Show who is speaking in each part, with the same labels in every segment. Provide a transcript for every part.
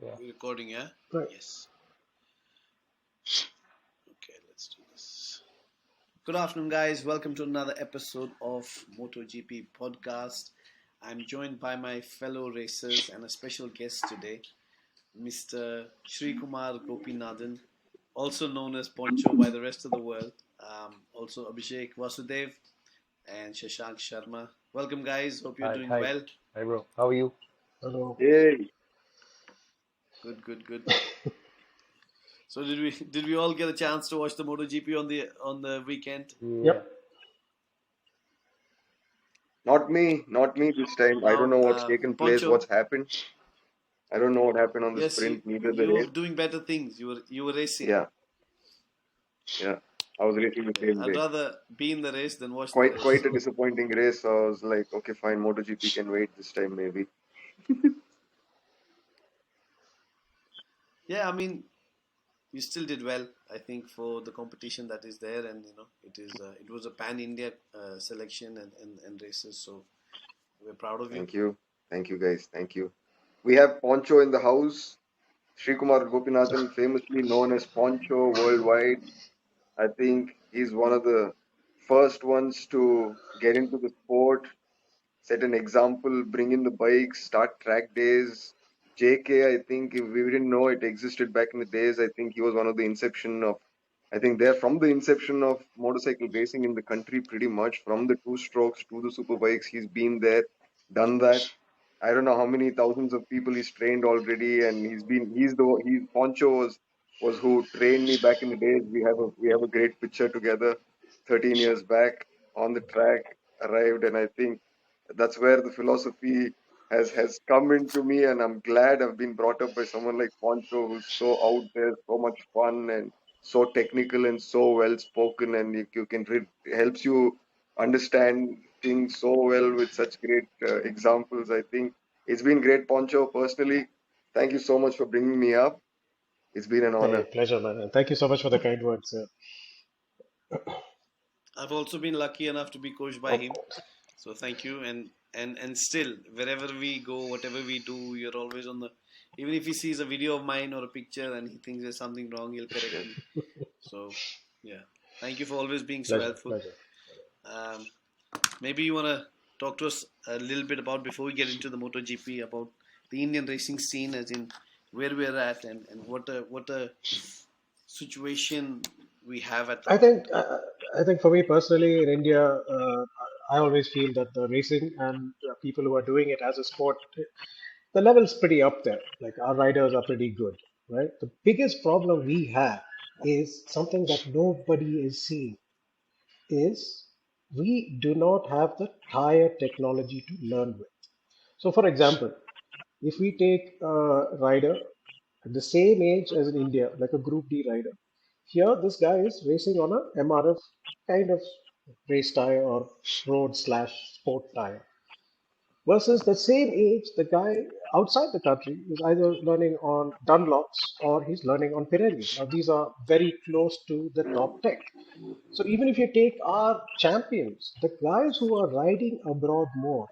Speaker 1: Yeah.
Speaker 2: We're recording, yeah?
Speaker 3: Right.
Speaker 2: Yes. Okay, let's do this. Good afternoon, guys. Welcome to another episode of MotoGP podcast. I'm joined by my fellow racers and a special guest today, Mr. Sri Kumar Gopinathan, also known as Poncho by the rest of the world. Also Abhiseik Vasudev and Sashank Sharma. Welcome, guys. Hope you're
Speaker 1: Hi,
Speaker 2: doing
Speaker 1: hi,
Speaker 2: well.
Speaker 1: hi, bro. How are you?
Speaker 3: Hello.
Speaker 4: Hey,
Speaker 2: Good, good, good. So did we all get a chance to watch the MotoGP on the weekend?
Speaker 1: Yeah.
Speaker 3: Yep.
Speaker 4: not me this time. I don't
Speaker 2: Now,
Speaker 4: know what's taken place,
Speaker 2: Poncho,
Speaker 4: what's happened. I don't know what happened on the
Speaker 2: yes,
Speaker 4: sprint, neither the
Speaker 2: you were
Speaker 4: race.
Speaker 2: doing better things. You were racing.
Speaker 4: Yeah, yeah. I was racing the
Speaker 2: Yeah,
Speaker 4: same
Speaker 2: I'd
Speaker 4: day.
Speaker 2: rather be in the race than watch the
Speaker 4: Quite
Speaker 2: race.
Speaker 4: a disappointing race. So I was like, okay, fine, MotoGP can wait this time maybe.
Speaker 2: Yeah, I mean, you still did well. I think for the competition that is there, and it was a pan India selection and races. So we're proud of you.
Speaker 4: Thank you guys, thank you. We have Poncho in the house. Sri Kumar Gopinathan, famously known as Poncho worldwide. I think he's one of the first ones to get into the sport, set an example, bring in the bikes, start track days. JK, I think if we didn't know it existed back in the days, I think he was one of the inception of, I think they're from the inception of motorcycle racing in the country pretty much, from the two strokes to the super bikes. He's been there, done that. I don't know how many thousands of people he's trained already, and he's Poncho was who trained me back in the days. We have a great picture together, 13 years back on the track, arrived, and I think that's where the philosophy has come into me, and I'm glad I've been brought up by someone like Poncho, who's so out there, so much fun, and so technical and so well spoken, and you can helps you understand things so well with such great examples. I think it's been great, Poncho. Personally, thank you so much for bringing me up. It's been an
Speaker 3: Hey,
Speaker 4: honor.
Speaker 3: pleasure, man. And thank you so much for the kind words.
Speaker 2: I've also been lucky enough to be coached by
Speaker 4: Of
Speaker 2: him.
Speaker 4: course.
Speaker 2: So thank you. And still, wherever we go, whatever we do, you're always on the. Even if he sees a video of mine or a picture and he thinks there's something wrong, he'll correct
Speaker 4: Yes.
Speaker 2: me. So yeah, thank you for always being so
Speaker 3: Pleasure,
Speaker 2: helpful.
Speaker 3: pleasure.
Speaker 2: Um, Maybe you wanna talk to us a little bit about before we get into the MotoGP about the Indian racing scene, as in where we're at and what a situation we have at the
Speaker 3: I think,
Speaker 2: moment.
Speaker 3: I think for me personally in India, I always feel that the racing and people who are doing it as a sport, the level's pretty up there. Like our riders are pretty good, right? The biggest problem we have is something that nobody is seeing is we do not have the tire technology to learn with. So, for example, if we take a rider at the same age as in India, like a Group D rider, here this guy is racing on a MRF kind of race tire or road slash sport tire. Versus the same age, the guy outside the country is either learning on Dunlops or he's learning on Pirellis. Now, these are very close to the top tech. So even if you take our champions, the guys who are riding abroad more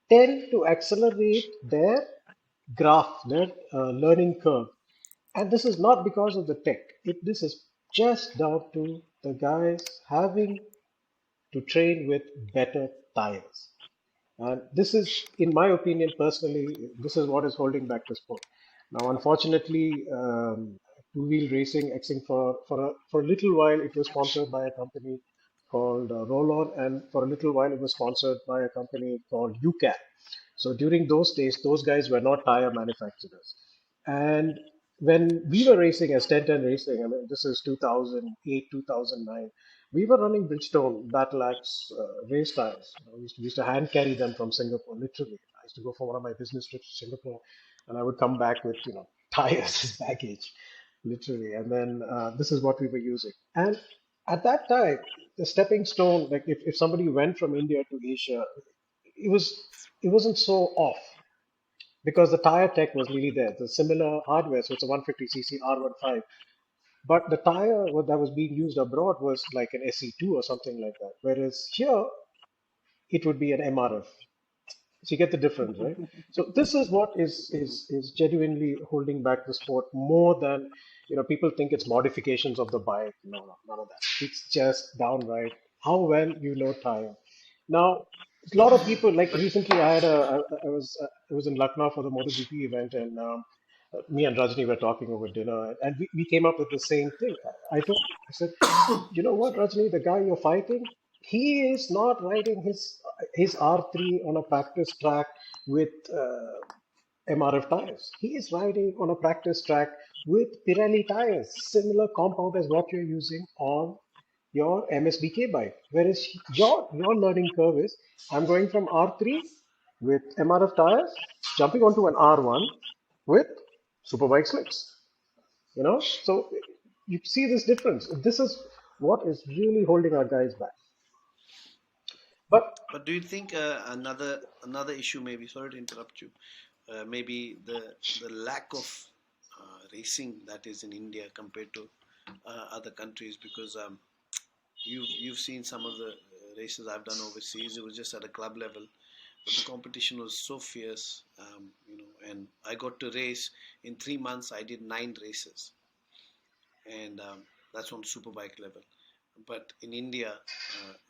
Speaker 3: tend to accelerate their graph, their learning curve. And this is not because of the tech. This is just down to the guys having to train with better tires. And this is, in my opinion, personally, this is what is holding back the sport. Now, unfortunately, two-wheel racing, except for a little while, it was sponsored by a company called Roll-On, and for a little while, it was sponsored by a company called UCAT. So during those days, those guys were not tire manufacturers. And when we were racing as 1010 Racing, I mean, this is 2008, 2009, we were running Bridgestone Battle Axe race tires. You know, we used to hand carry them from Singapore, literally. I used to go for one of my business trips to Singapore, and I would come back with, tires as baggage, literally. And then this is what we were using. And at that time, the stepping stone, like if somebody went from India to Asia, it was it wasn't so off because the tire tech was really there, the similar hardware. So it's a 150cc R15, but the tire that was being used abroad was like an SE2 or something like that. Whereas here, it would be an MRF. So you get the difference, right? So this is what is genuinely holding back the sport more than people think it's modifications of the bike. No, no, none of that. It's just downright how well you know tire. Now, a lot of people like
Speaker 2: But
Speaker 3: recently I was in Lucknow for the MotoGP event, and me and Rajni were talking over dinner, and we came up with the same thing. I said, you know what, Rajni, the guy you're fighting, he is not riding his R3 on a practice track with MRF tires. He is riding on a practice track with Pirelli tires, similar compound as what you're using on your MSBK bike. Whereas your learning curve is, I'm going from R3 with MRF tires, jumping onto an R1 with Superbike slicks. So you see this difference. This is what is really holding our guys back. But
Speaker 2: But do you think another issue, maybe, sorry to interrupt you, maybe the lack of racing that is in India compared to other countries? Because you've seen some of the races I've done overseas. It was just at a club level, but the competition was so fierce, and I got to race in 3 months. I did 9 races, and that's on superbike level. But in India,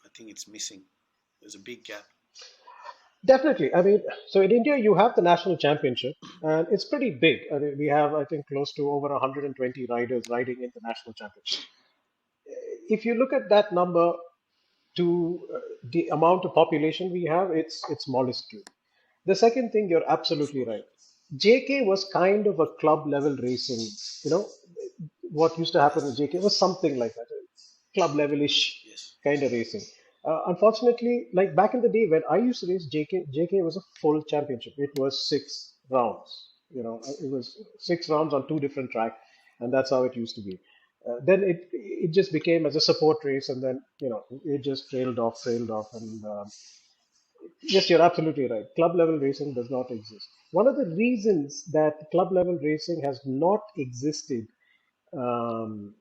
Speaker 2: I think it's missing. There's a big gap.
Speaker 3: definitely, I mean, so in India, you have the national championship, and it's pretty big. I mean, we have, I think, close to over 120 riders riding in the national championship. If you look at that number to the amount of population we have, it's minuscule. The second thing, you're
Speaker 2: Of
Speaker 3: absolutely right.
Speaker 2: course.
Speaker 3: JK was kind of a club level racing. You know, what used to happen in
Speaker 2: Yes.
Speaker 3: JK was
Speaker 2: Yes.
Speaker 3: something like that, club level-ish
Speaker 2: Yes.
Speaker 3: kind of racing. Unfortunately, like back in the day when I used to race JK was a full championship. It was 6 rounds. It was 6 rounds on two different tracks, and that's how it used to be. Then it just became as a support race, and then it just trailed off, and yes, you're absolutely right. Club level racing does not exist. One of the reasons that club level racing has not existed um,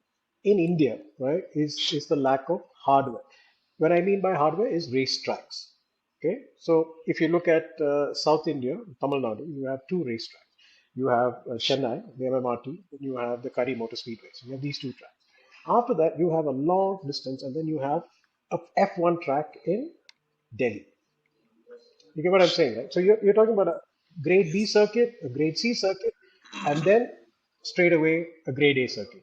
Speaker 3: in India, right, is the lack of hardware. What I mean by hardware is racetracks. Okay, so if you look at South India, Tamil Nadu, you have two racetracks. You have Chennai, the MMRT, then you have the Kari Motor Speedway. So you have these two tracks. After that, you have a long distance, and then you have a F1 track in Delhi. You get what I'm saying, right? So you're talking about a grade B
Speaker 2: Yes.
Speaker 3: circuit, a grade C circuit, and then straight away a grade A circuit.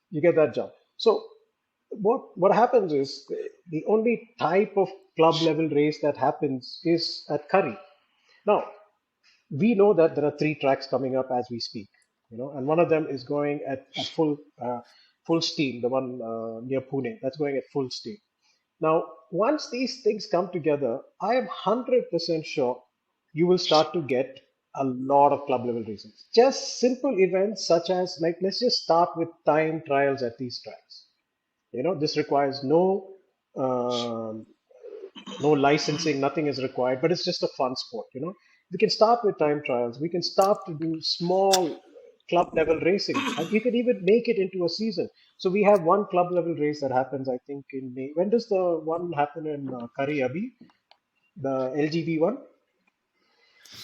Speaker 3: You get that jump. So what happens is the only type of club level race that happens is at Curry. Now we know that there are three tracks coming up as we speak, and one of them is going at full steam. The one near Pune, that's going at full steam. Now, once these things come together, I am 100% sure you will start to get a lot of club level races. Just simple events such as, like, let's just start with time trials at these tracks. This requires um, no licensing, nothing is required, but it's just a fun sport. We can start with time trials. We can start to do small club level racing, and we could even make it into a season. So we have one club level race that happens, I think, in May. When does the one happen in Kari Abhi, the LGB one?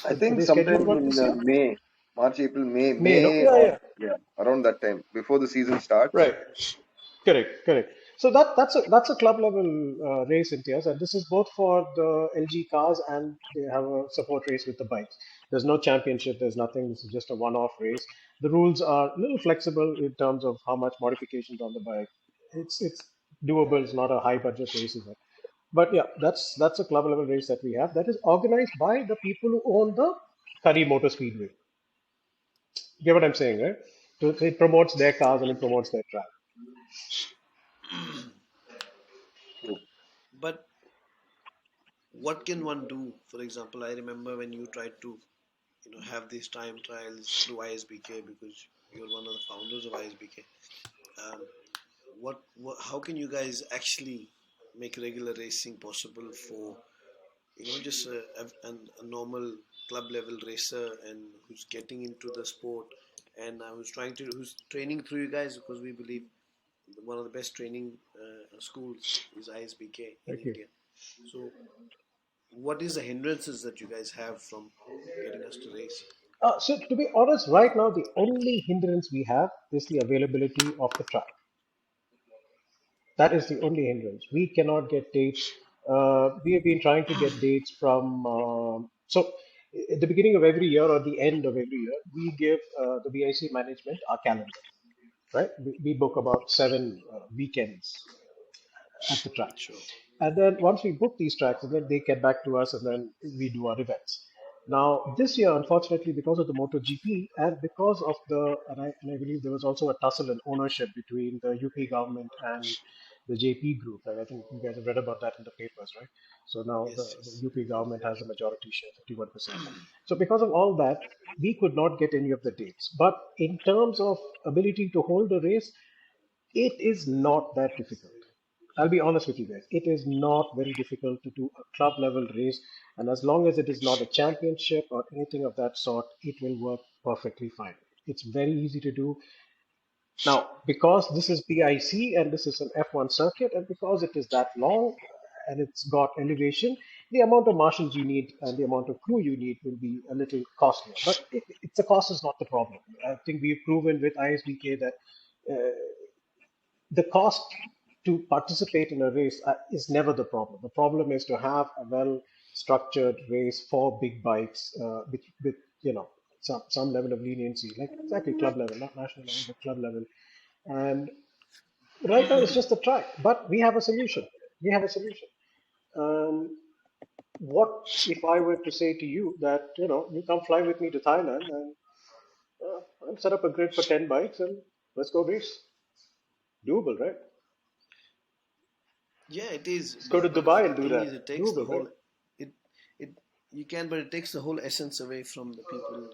Speaker 4: I
Speaker 3: Are
Speaker 4: think
Speaker 3: they scheduled
Speaker 4: sometime
Speaker 3: one
Speaker 4: in
Speaker 3: this year?
Speaker 4: May, March, April, May,
Speaker 3: May, no?
Speaker 4: May,
Speaker 3: Yeah,
Speaker 4: or
Speaker 3: yeah.
Speaker 4: yeah, around that time before the season starts.
Speaker 3: Right. Correct, correct. So that's a club level race, Imtiaz, and this is both for the LG cars, and they have a support race with the bikes. There's no championship, there's nothing. This is just a one-off race. The rules are a little flexible in terms of how much modifications on the bike. It's doable. It's not a high budget race event. But yeah, that's a club level race that we have that is organized by the people who own the Kari Motor Speedway. You get what I'm saying, right? So it promotes their cars and it promotes their track.
Speaker 4: True.
Speaker 2: But what can one do? For example, I remember when you tried to, have these time trials through ISBK, because you're one of the founders of ISBK. Um, how can you guys actually make regular racing possible for, just a normal club level racer and who's getting into the sport, and who's training through you guys, because we believe one of the best training schools is ISBK in
Speaker 3: Thank you.
Speaker 2: India. So what is the hindrances that you guys have from getting us to race?
Speaker 3: So to be honest, right now the only hindrance we have is the availability of the track. That is the only hindrance. We cannot get dates. We have been trying to get dates from. So at the beginning of every year or the end of every year, we give the BIC management our calendar. Right? We book about 7 weekends at the track.
Speaker 2: Sure.
Speaker 3: And then once we book these tracks, and then they get back to us, and then we do our events. Now, this year, unfortunately, because of the MotoGP and because of and I believe there was also a tussle in ownership between the UP government and the JP group. Like, I think you guys have read about that in the papers, right? So now
Speaker 2: Yes,
Speaker 3: the
Speaker 2: yes.
Speaker 3: UP government has a majority share, 51%. So because of all that, we could not get any of the dates. But in terms of ability to hold a race, it is not that difficult. I'll be honest with you guys. It is not very difficult to do a club level race. And as long as it is not a championship or anything of that sort, it will work perfectly fine. It's very easy to do. Now, because this is PIC and this is an F1 circuit, and because it is that long and it's got elevation, the amount of marshals you need and the amount of crew you need will be a little costlier. But the cost is not the problem. I think we've proven with ISBK that uh, the cost to participate in a race is never the problem. The problem is to have a well structured race for big bikes with some level of leniency, like exactly club level, not national level, but club level. And right now it's just a track, but we have a solution. We have a solution. Um, what if I were to say to you that you come fly with me to Thailand and I'll set up a grid for 10 bikes and let's go race? Doable, right?
Speaker 2: Yeah, it is.
Speaker 3: Let's go to
Speaker 2: But
Speaker 3: Dubai
Speaker 2: the
Speaker 3: and do
Speaker 2: thing
Speaker 3: that.
Speaker 2: is, it takes the
Speaker 3: Doable, right?
Speaker 2: whole. It it you can, but it takes the whole essence away from the people.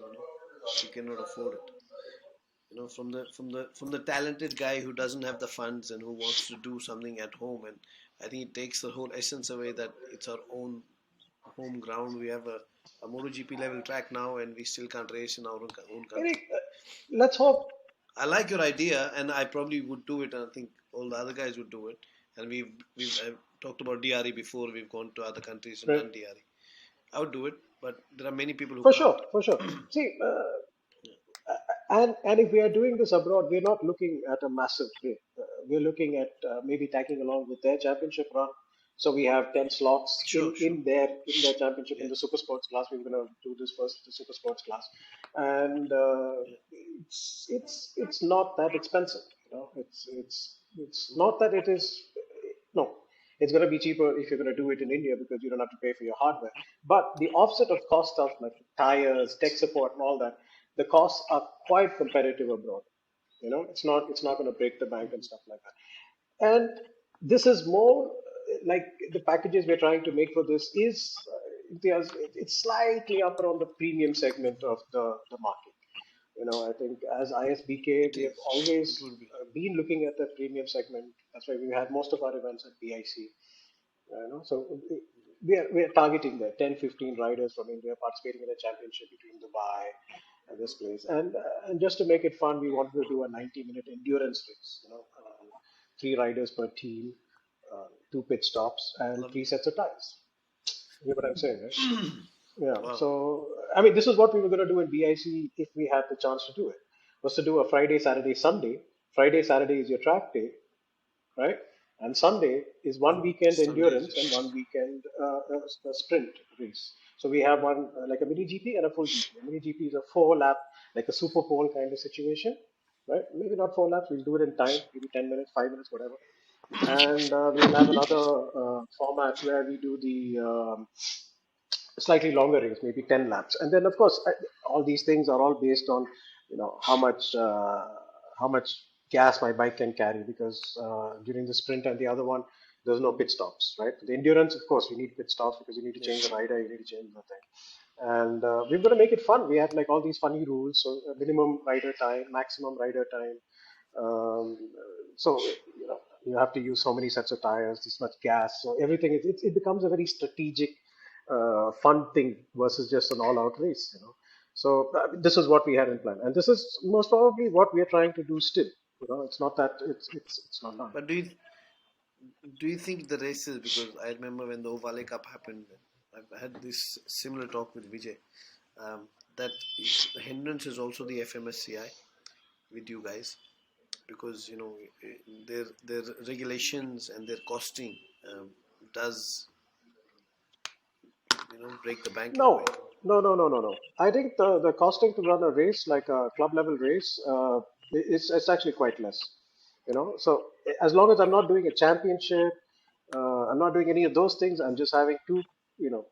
Speaker 2: Who cannot afford it. From the talented guy who doesn't have the funds and who wants to do something at home, and I think it takes the whole essence away that it's our own home ground. We have a MotoGP level track now, and we still can't race in our own country.
Speaker 3: Eric, let's hope.
Speaker 2: I like your idea, and I probably would do it, and I think all the other guys would do it. And we've talked about DRE before. We've gone to other countries and
Speaker 3: Right.
Speaker 2: done DRE. I would do it, but there are many people who
Speaker 3: For
Speaker 2: can't.
Speaker 3: sure, for sure. See, and if we are doing this abroad, we're not looking at a massive grid. We're looking at maybe tagging along with their championship run. So we have 10 slots
Speaker 2: Sure, sure.
Speaker 3: in their championship in
Speaker 2: Yeah,
Speaker 3: the super sports class. We're going to do this first, the super sports class, and
Speaker 2: yeah.
Speaker 3: it's not that expensive. It's not that it is. No, it's going to be cheaper if you're going to do it in India because you don't have to pay for your hardware. But the offset of cost stuff like tires, tech support, and all that, the costs are quite competitive abroad. It's not going to break the bank and stuff like that. And this is more like the packages we're trying to make for this is it's slightly upper on the premium segment of the market. I think as ISBK,
Speaker 2: It
Speaker 3: we have
Speaker 2: is. It
Speaker 3: always
Speaker 2: would be.
Speaker 3: been looking at the premium segment. That's why we had most of our events at BIC. So we are targeting the 10, 15 riders from India participating in a championship between Dubai and this place. And just to make it fun, we wanted to do a 90-minute endurance race. 3 riders per team, 2 pit stops, and three
Speaker 2: Lovely.
Speaker 3: sets of tires. You know what I'm saying, right? Yeah.
Speaker 2: Wow.
Speaker 3: So I mean, this is what we were going to do in BIC if we had the chance to do it. Was to do a Friday, Saturday, Sunday. Friday, Saturday is your track day, right? And Sunday is one weekend
Speaker 2: Sunday is
Speaker 3: endurance
Speaker 2: your
Speaker 3: and
Speaker 2: race.
Speaker 3: one weekend a sprint race. So we have one like a mini GP and a full GP. A mini GP is a 4 lap, like a Super Bowl kind of situation, right? Maybe not 4 laps. We'll do it in time, maybe 10 minutes, 5 minutes, whatever. And we'll have another format where we do the slightly longer race, maybe 10 laps. And then, of course, all these things are all based on, how much gas my bike can carry because during the sprint and the other one, there's no pit stops, right? The endurance, of course, you need pit stops because you need to change the
Speaker 2: Yes.
Speaker 3: rider, you need to change the thing. And we've got to make it fun. We have like all these funny rules. So minimum rider time, maximum rider time. Um, so, you have to use so many sets of tires, this much gas. So everything, it becomes a very strategic fun thing versus just an all-out race. So this is what we had in plan, and this is most probably what we are trying to do still. It's not that it's not done.
Speaker 2: But do you think the races? Because I remember when the Ovale Cup happened, I've had this similar talk with Vijay. That the hindrance is also the FMSCI with you guys, because their regulations and their costing does break the bank in a way.
Speaker 3: No, no. I think the costing to run a race like a club level race, it's actually quite less. So as long as I'm not doing a championship, I'm not doing any of those things. I'm just having two,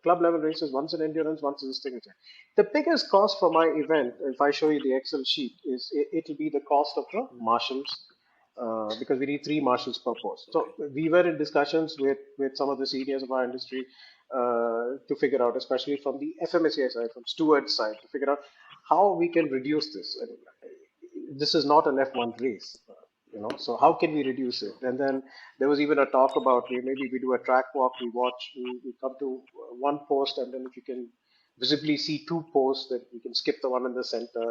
Speaker 3: club level races. Once in endurance, once in this thing. The biggest cost for my event, if I show you the Excel sheet, is it'll be the cost of the marshals, because we need three marshals per post. So
Speaker 2: Okay.
Speaker 3: we were in discussions with some of the seniors of our industry, to figure out, especially from the FMSCI side, from stewards side, to figure out how we can reduce this. I mean, this is not an F1 race, so how can we reduce it?
Speaker 2: Sure.
Speaker 3: And then there was even a talk about maybe we do a track walk, we watch, we come to one post, and then if you can visibly see two posts, that we can skip the one in the center.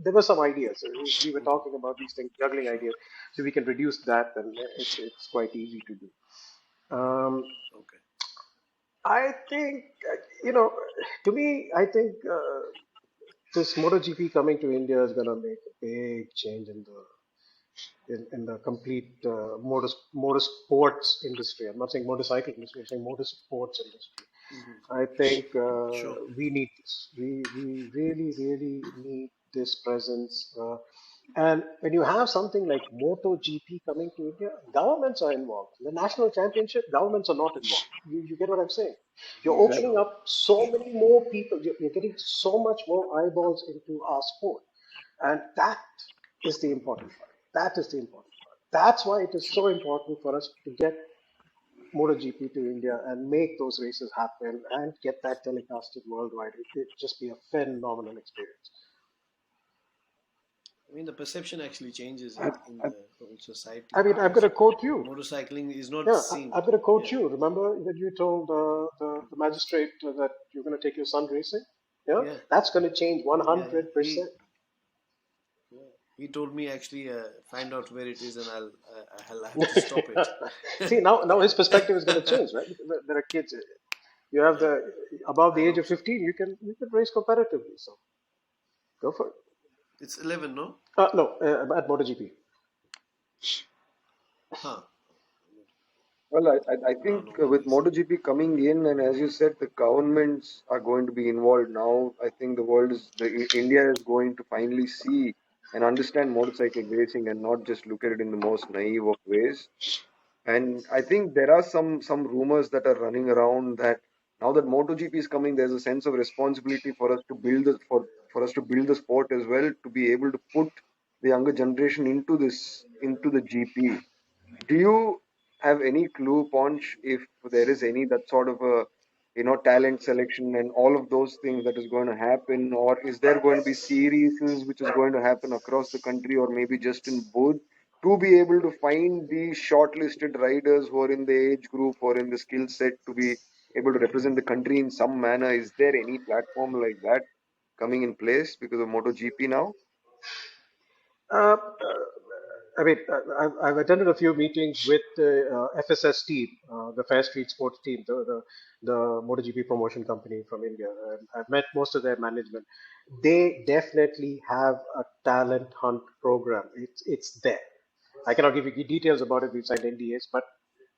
Speaker 3: There were some ideas. We were talking about these things, juggling
Speaker 2: Sure.
Speaker 3: ideas, so we can reduce that, and it's quite easy to do. Um,
Speaker 2: Okay.
Speaker 3: I think, to me, I think this MotoGP coming to India is going to make a big change in the complete motorsports industry. I'm not saying motorcycle industry. I'm saying motorsports industry.
Speaker 2: Hmm.
Speaker 3: I think
Speaker 2: Sure.
Speaker 3: we need this. We really, really need this presence. And when you have something like MotoGP coming to India, governments are involved. The national championship, governments are not involved. You get what I'm saying? You're opening
Speaker 2: Sure.
Speaker 4: Exactly.
Speaker 3: up so many more people. You're getting so much more eyeballs into our sport. And that is the important part. That is the important part. That's why it is so important for us to get MotoGP to India and make those races happen and get that telecasted worldwide. It'd just be a phenomenal experience.
Speaker 2: I mean, the perception actually changes
Speaker 4: I,
Speaker 2: in
Speaker 4: I,
Speaker 2: the whole society,
Speaker 3: I mean, I'm going
Speaker 2: because
Speaker 3: to quote you.
Speaker 2: motorcycling is not
Speaker 3: Yeah,
Speaker 2: seen.
Speaker 3: I'm going to quote
Speaker 2: Yeah.
Speaker 3: you. Remember that you told the magistrate that you're going to take your son racing? Yeah,
Speaker 2: Yeah.
Speaker 3: that's going to change
Speaker 2: Yeah. Yeah.
Speaker 3: 100%.
Speaker 2: Yeah. He told me actually, find out where it is, and I'll have to stop it.
Speaker 3: See, now his perspective is going to change, right? Because there are kids. You have
Speaker 2: Yeah.
Speaker 3: the above
Speaker 2: I
Speaker 3: the age
Speaker 2: hope
Speaker 3: of
Speaker 2: so.
Speaker 3: 15, you can race competitively. So go for it.
Speaker 2: It's 11, no?
Speaker 3: No, at MotoGP.
Speaker 2: Huh.
Speaker 4: well, I
Speaker 2: No,
Speaker 4: think
Speaker 2: no
Speaker 4: with
Speaker 2: worries.
Speaker 4: MotoGP coming in, and as you said, the governments are going to be involved now. I think India is going to finally see and understand motorcycle racing and not just look at it in the most naive of ways. And I think there are some rumors that are running around that now that MotoGP is coming, there's a sense of responsibility for us to for us to build the sport as well, to be able to put the younger generation into the GP. Do you have any clue, Ponch, if there is any that sort of a talent selection and all of those things that is going to happen, or is there going to be series which is going to happen across the country, or maybe just in both, to be able to find the shortlisted riders who are in the age group or in the skill set to be able to represent the country in some manner? Is there any platform like that coming in place because of MotoGP now?
Speaker 3: I mean, I've attended a few meetings with the FSS team, the Fair Street Sports team, the MotoGP promotion company from India. And I've met most of their management. They definitely have a talent hunt program. It's there. I cannot give you details about it. We've signed NDAs, but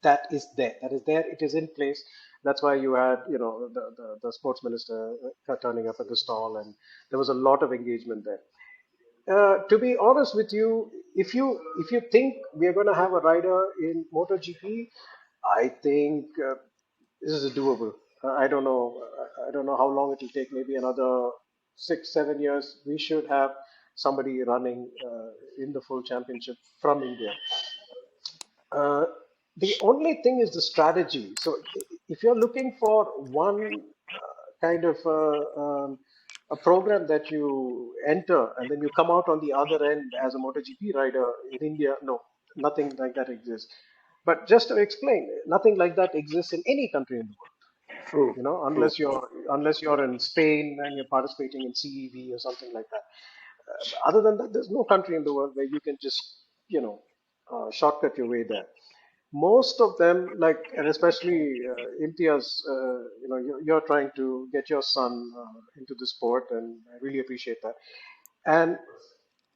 Speaker 3: that is there. That is there. It is in place. That's why you had, the sports minister turning up at the stall, and there was a lot of engagement there. To be honest with you, if you think we are going to have a rider in MotoGP, I think this is doable. I don't know. I don't know how long it will take. Maybe another 6, 7 years. We should have somebody running in the full championship from India. Uh, the only thing is the strategy. So if you're looking for one kind of a program that you enter and then you come out on the other end as a MotoGP rider in India, no, nothing like that exists. But just to explain, nothing like that exists in any country in the world.
Speaker 4: True, true.
Speaker 3: Unless you're in Spain and you're participating in CEV or something like that. Other than that, there's no country in the world where you can just shortcut your way there. most of them, like, and especially Imtiaz, you're trying to get your son into the sport, and I really appreciate that. And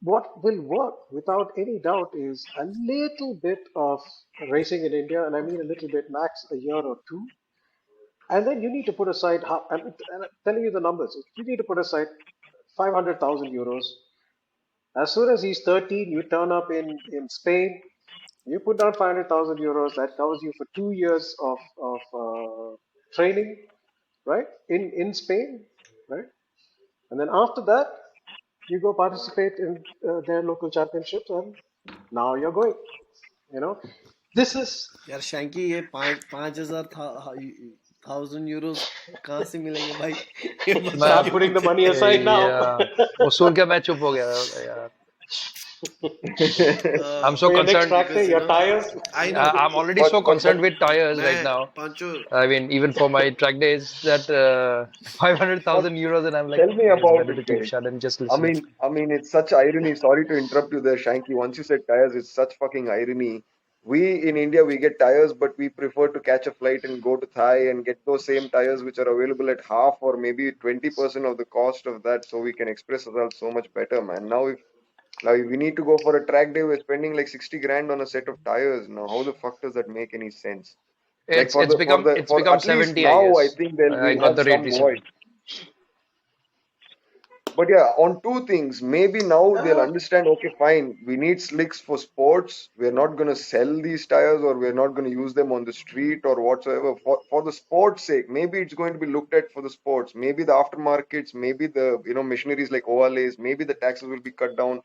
Speaker 3: what will work without any doubt is a little bit of racing in India, and I mean a little bit, max a year or two. And then you need to put aside, I'm telling you the numbers, you need to put aside 500,000 euros. As soon as he's 13, you turn up in Spain, you put down 500,000 euros, that covers you for 2 years of training, right? In Spain, right? And then after that, you go participate in their local championships, and now you're going. You know, this is
Speaker 2: यार शैंकी ये 5,000 thousand Euros कहाँ से मिलेंगे भाई? ये
Speaker 1: मैं
Speaker 2: बता
Speaker 3: start
Speaker 2: के
Speaker 3: putting the
Speaker 2: मुझे.
Speaker 3: money aside now.
Speaker 1: या वो सुन के मैं चुप हो गया यार. I'm so
Speaker 3: For your next
Speaker 1: concerned.
Speaker 3: track day,
Speaker 2: Because you
Speaker 3: your
Speaker 2: know,
Speaker 3: tires.
Speaker 2: I know.
Speaker 1: I'm already
Speaker 4: but
Speaker 1: so
Speaker 4: but but
Speaker 1: concerned with tires right
Speaker 2: मैं
Speaker 1: now.
Speaker 2: पांचो.
Speaker 1: I mean, even for my track days, that
Speaker 4: but
Speaker 1: 500,000 euros, and I'm like,
Speaker 4: tell me
Speaker 1: okay, it's
Speaker 4: about
Speaker 1: better
Speaker 4: it,
Speaker 1: to keep
Speaker 4: mate.
Speaker 1: shut and just listen.
Speaker 4: It's such irony. Sorry to interrupt you there, Shanky. Once you said tires, it's such fucking irony. We in India, we get tires, but we prefer to catch a flight and go to Thai and get those same tires which are available at half or maybe 20% of the cost of that, so we can express ourselves so much better, man. Now if we need to go for a track day, we're spending like 60 grand on a set of tires. Now, how the fuck does that make any sense? Like
Speaker 1: It's it's
Speaker 4: for
Speaker 1: become
Speaker 4: at least
Speaker 1: 70, I
Speaker 4: now, I
Speaker 1: guess.
Speaker 4: think they'll
Speaker 1: I
Speaker 4: we'll
Speaker 1: got
Speaker 4: have
Speaker 1: the rate
Speaker 4: some voice.
Speaker 1: recently.
Speaker 4: But yeah, on two things. Maybe now they'll
Speaker 3: Uh,
Speaker 4: understand, okay, fine, we need slicks for sports. We're not going to sell these tires or we're not going to use them on the street or whatsoever. For the sports sake, maybe it's going to be looked at for the sports. Maybe the aftermarkets, maybe the machineries like OLAs, maybe the taxes will be cut down.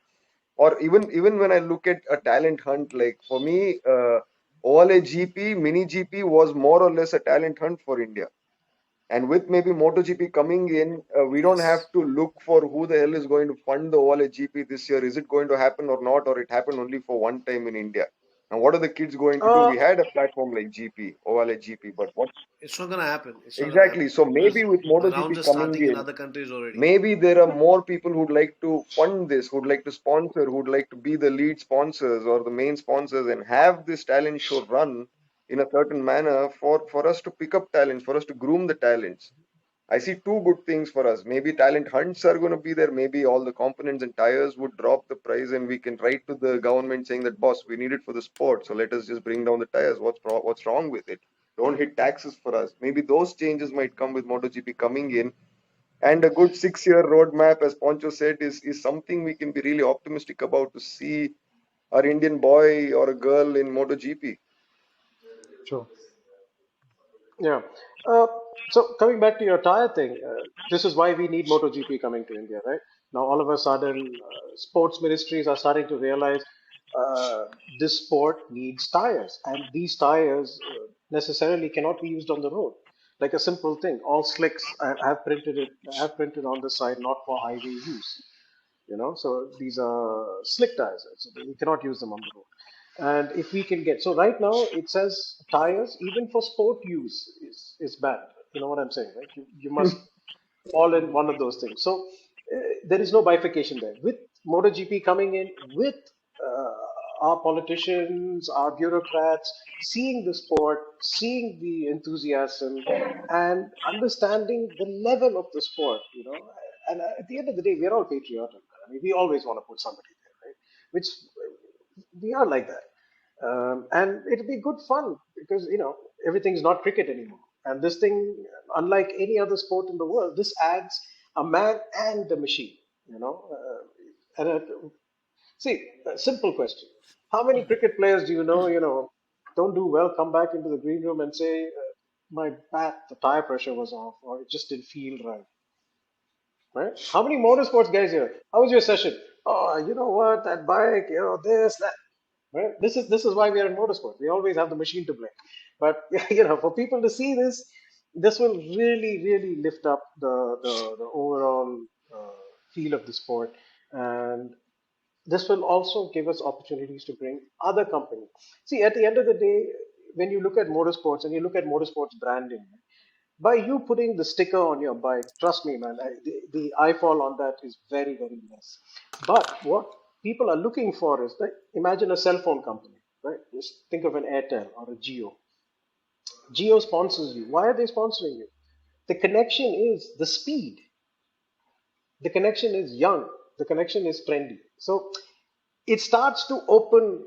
Speaker 4: Or even when I look at a talent hunt, like for me, OLA GP, Mini GP was more or less a talent hunt for India. And with maybe MotoGP coming in, we don't have
Speaker 2: Yes.
Speaker 4: to look for who the hell is going to fund the OLA GP this year. Is it going to happen or not? Or it happened only for one time in India? And what are the kids going to do?
Speaker 3: uh,
Speaker 4: We had a platform like GP, OLA GP, but what
Speaker 2: It's not gonna happen. It's not gonna
Speaker 4: exactly?
Speaker 2: happen
Speaker 4: So maybe
Speaker 2: because
Speaker 4: with
Speaker 2: the rounds
Speaker 4: MotoGP
Speaker 2: are
Speaker 4: coming
Speaker 2: starting in
Speaker 4: in,
Speaker 2: other countries already.
Speaker 4: maybe there are more people who'd like to fund this, who'd like to sponsor, who'd like to be the lead sponsors or the main sponsors and have this talent show run in a certain manner for us to pick up talents, for us to groom the talents. I see two good things for us. Maybe talent hunts are going to be there. Maybe all the components and tires would drop the price, and we can write to the government saying that, boss, we need it for the sport, so let us just bring down the tires. What's wrong with it? Don't hit taxes for us. Maybe those changes might come with MotoGP coming in, and a good 6 year roadmap, as Poncho said, is something we can be really optimistic about to see our Indian boy or a girl in MotoGP.
Speaker 3: sure. Yeah. Uh, so coming back to your tire thing, this is why we need MotoGP coming to India, right? Now, all of a sudden, sports ministries are starting to realize uh, this sport needs tires, and these tires necessarily cannot be used on the road. Like a simple thing, all slicks I have printed it. I have printed on the side, not for highway use. So these are slick tires, so we cannot use them on the road. And if we can get, so right now it says tires even for sport use is banned. You know what I'm saying, right? You must fall in one of those things. So there is no bifurcation there. With MotoGP coming in, with our politicians, our bureaucrats seeing the sport, seeing the enthusiasm, and understanding the level of the sport, and at the end of the day, we're all patriotic. I mean, we always want to put somebody there, right? Which we are like that. And it'll be good fun because everything's not cricket anymore. And this thing, unlike any other sport in the world, this adds a man and a machine. You know, and see, a simple question: how many cricket players do you know? Don't do well, come back into the green room and say, "My bat, the tire pressure was off, or it just didn't feel right." Right? How many motorsports guys here? How was your session? Oh, you know what? That bike, this, that. Right? This is why we are in motorsport. We always have the machine to blame. But for people to see this, this will really, really lift up the overall feel of the sport, and this will also give us opportunities to bring other companies. See, at the end of the day, when you look at motorsports and you look at motorsports branding, by you putting the sticker on your bike, trust me, man, the eyefall on that is very, very less. But what people are looking for is that imagine a cell phone company. right? Just think of an Airtel or a Geo. Geo sponsors you. Why are they sponsoring you? The connection is the speed. The connection is young. The connection is trendy. So it starts to open,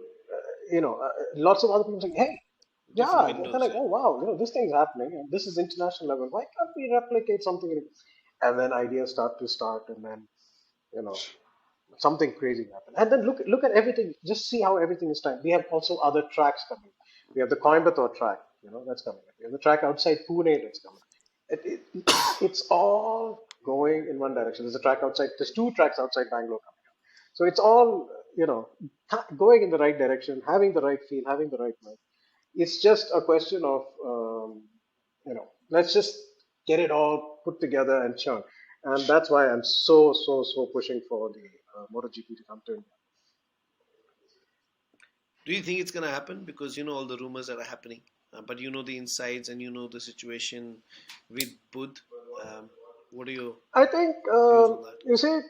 Speaker 3: lots of other people saying, hey,
Speaker 2: Different
Speaker 3: yeah, they're
Speaker 2: windows.
Speaker 3: like, oh wow, this thing's happening, and this is international level. Why can't we replicate something? And then ideas start, and then you know something crazy happen. And then look at everything. Just see how everything is timed. We have also other tracks coming. We have the Coimbatore track, that's coming. We have the track outside Pune that's coming. It's all going in one direction. There's a track outside. There's two tracks outside Bangalore coming. So it's all, going in the right direction, having the right feel, having the right mind. It's just a question of, let's just get it all put together and churn. And that's why I'm so pushing for the MotoGP to come to India.
Speaker 2: Do you think it's going to happen? Because you know all the rumors that are happening, but you know the insides and you know the situation with Bud. What are your
Speaker 3: I think,
Speaker 2: views on that?
Speaker 3: you see,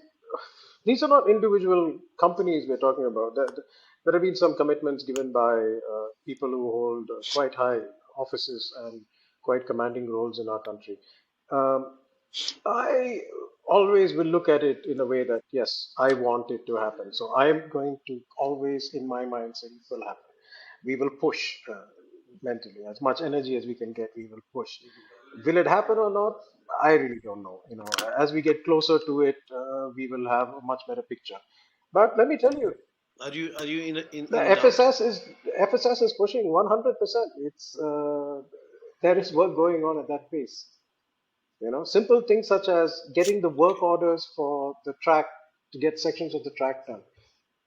Speaker 3: these are not individual companies we're talking about. There have been some commitments given by people who hold quite high offices and quite commanding roles in our country. Um, I always will look at it in a way that, yes, I want it to happen. So I'm going to always, in my mind, say it will happen. We will push mentally as much energy as we can get. We will push. Will it happen or not? I really don't know. As we get closer to it, we will have a much better picture. But let me tell you,
Speaker 2: Are you
Speaker 3: the
Speaker 2: in doubt?
Speaker 3: FSS is pushing 100%. There is work going on at that pace. Simple things such as getting the work orders for the track to get sections of the track done.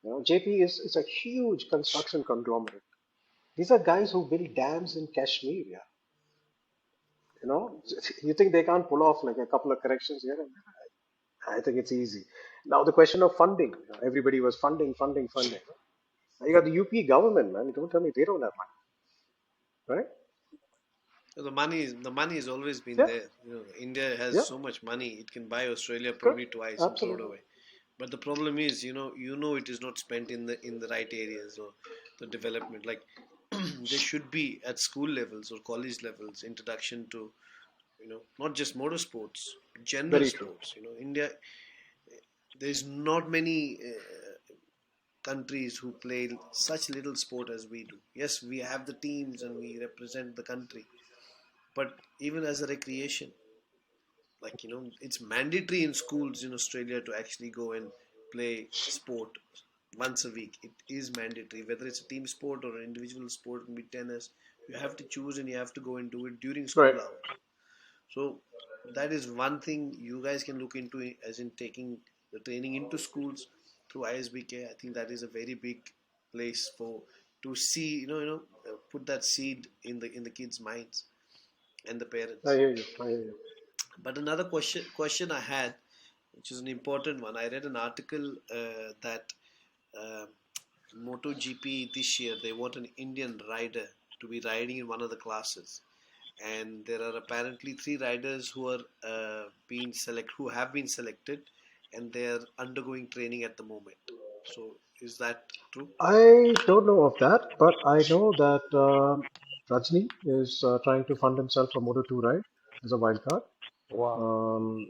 Speaker 3: JP is a huge construction conglomerate. These are guys who build dams in Kashmir. Yeah. You know, you think they can't pull off like a couple of corrections here? And I think it's easy. Now the question of funding. Everybody was funding. Now you got the UP government, man. Don't tell me they don't have money, right?
Speaker 2: The money has always been
Speaker 3: Yeah,
Speaker 2: there. India has
Speaker 3: yeah,
Speaker 2: so much money; it can buy Australia
Speaker 3: correct.
Speaker 2: probably twice and throw it
Speaker 3: Absolutely.
Speaker 2: away. But the problem is, it is not spent in the right areas or the development. Like there should be at school levels or college levels introduction to not just motorsports, general
Speaker 3: Very true.
Speaker 2: sports. India, there's not many countries who play such little sport as we do. Yes, we have the teams and we represent the country, but even as a recreation, like it's mandatory in schools in Australia to actually go and play sport once a week. It is mandatory, whether it's a team sport or an individual sport. It can be tennis. You have to choose and you have to go and do it during
Speaker 3: Right.
Speaker 2: school hours. So that is one thing you guys can look into, as in taking the training into schools through ISBK. I think that is a very big place for to see, put that seed in the kids' minds and the
Speaker 3: I
Speaker 2: parents.
Speaker 3: hear you. I hear you.
Speaker 2: But another question I had, which is an important one. I read an article that uh, MotoGP this year they want an Indian rider to be riding in one of the classes, and there are apparently three riders who are who have been selected, and they are undergoing training at the moment. So is that true?
Speaker 3: I don't know of that, but I know that Rajni is trying to fund himself a Moto 2 ride as a wild card.
Speaker 1: Wow.
Speaker 3: Um,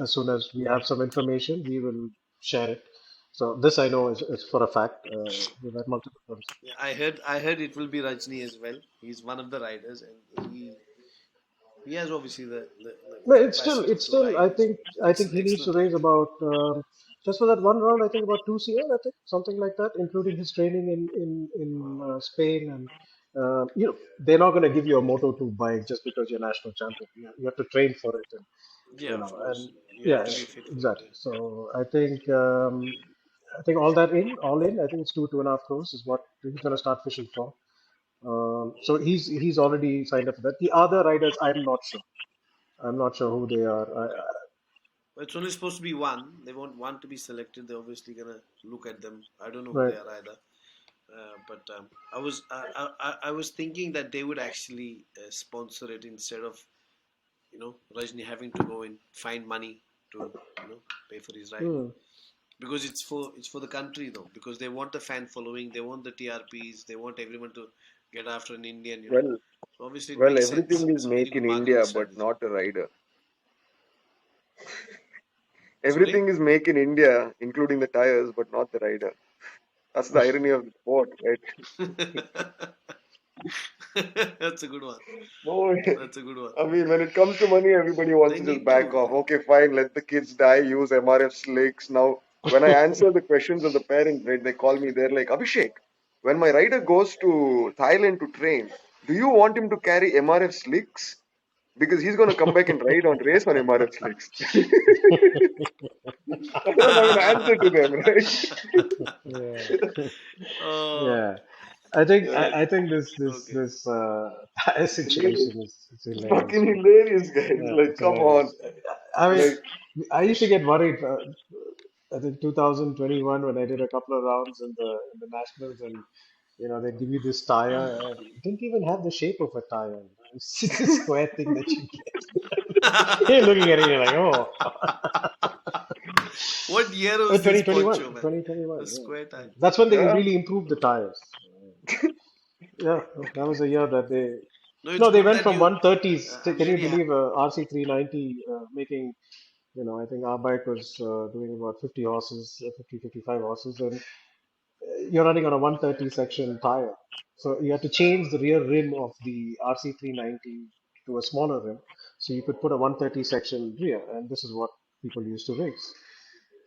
Speaker 3: as soon as we have some information, we will share it. So this I know is for a fact. We've had multiple conversations.
Speaker 2: Yeah, I heard it will be Rajni as well. He's one of the riders, and he has obviously the
Speaker 3: No,
Speaker 2: capacity
Speaker 3: it's
Speaker 2: to
Speaker 3: still.
Speaker 2: ride. He's
Speaker 3: I think he needs to
Speaker 2: excellent
Speaker 3: raise
Speaker 2: rider.
Speaker 3: about just for that one round. I think about 2 CR. I think something like that, including his training in Spain, and they're not going to give you a Moto 2 bike just because you're national champion. You have to train for it, and
Speaker 2: Yeah, of
Speaker 3: and
Speaker 2: course. You have
Speaker 3: yeah,
Speaker 2: to be fit for it.
Speaker 3: exactly.
Speaker 2: Yeah.
Speaker 3: So I think all in. I think it's 2.5 crores is what he's going to start fishing for. So he's already signed up for that. The other riders, I'm not sure. I'm not sure who they are.
Speaker 2: But it's only supposed to be one. They want one to be selected. They're obviously gonna look at them. I don't know who
Speaker 3: Right.
Speaker 2: they are either. But I was thinking that they would actually sponsor it instead of Rajni having to go and find money to pay for his ride.
Speaker 3: Hmm.
Speaker 2: because it's for the country though, because they want the fan following, they want the TRPs, they want everyone to get after an Indian,
Speaker 4: Well,
Speaker 2: So obviously it
Speaker 4: well,
Speaker 2: makes sense.
Speaker 4: everything is
Speaker 2: It's a very
Speaker 4: made
Speaker 2: good
Speaker 4: in
Speaker 2: marketing
Speaker 4: India, but
Speaker 2: strategy.
Speaker 4: not a rider.
Speaker 2: Sorry.
Speaker 4: Everything is made in India, including the tires, but not the rider. That's the irony of the sport, right?
Speaker 2: That's a good one.
Speaker 4: No,
Speaker 2: That's a good one.
Speaker 4: I mean, when it comes to money, everybody wants
Speaker 2: They
Speaker 4: to just
Speaker 2: need
Speaker 4: back
Speaker 2: to.
Speaker 4: off. Okay, fine, let the kids die, use MRF slicks. Now, when I answer the questions of the parents, right, they call me, they're like, Abhishek, when my rider goes to Thailand to train, do you want him to carry MRF slicks? Because he's going to come back and ride on race on MRF slicks. That was an answer to them, right?
Speaker 3: Yeah.
Speaker 2: uh,
Speaker 3: Yeah. I think
Speaker 4: Yeah,
Speaker 3: I think this
Speaker 2: okay.
Speaker 3: this tire
Speaker 4: hilarious.
Speaker 3: situation is it's
Speaker 4: It's
Speaker 3: hilarious,
Speaker 4: fucking
Speaker 3: man.
Speaker 4: hilarious, guys.
Speaker 3: Yeah,
Speaker 4: Like,
Speaker 3: it's
Speaker 4: come on.
Speaker 3: hilarious. I mean,
Speaker 4: Like,
Speaker 3: I used to get worried. I think 2021 when I did a couple of rounds in the nationals, and they give you this tire, and it didn't even have the shape of a tire. It's just a square thing that you get. You're looking at it, you're like, oh,
Speaker 2: What year was this
Speaker 3: 2021,
Speaker 2: poncho, man?
Speaker 3: 2021.
Speaker 2: The
Speaker 3: Yeah,
Speaker 2: square
Speaker 3: yeah.
Speaker 2: time.
Speaker 3: That's when they
Speaker 4: yeah,
Speaker 3: really improved the tires. Yeah, that was the year that they.
Speaker 2: No, it's
Speaker 3: No, they
Speaker 2: good
Speaker 3: went
Speaker 2: that
Speaker 3: from
Speaker 2: you.
Speaker 3: 130s.
Speaker 2: I'm
Speaker 3: Can you
Speaker 2: really happy.
Speaker 3: believe a RC390 making, I think our bike was doing about 50 horses, 50, 55 horses, and you're running on a 130 section tire. So you had to change the rear rim of the RC390 to a smaller rim. So you could put a 130 section rear, and this is what people used to race.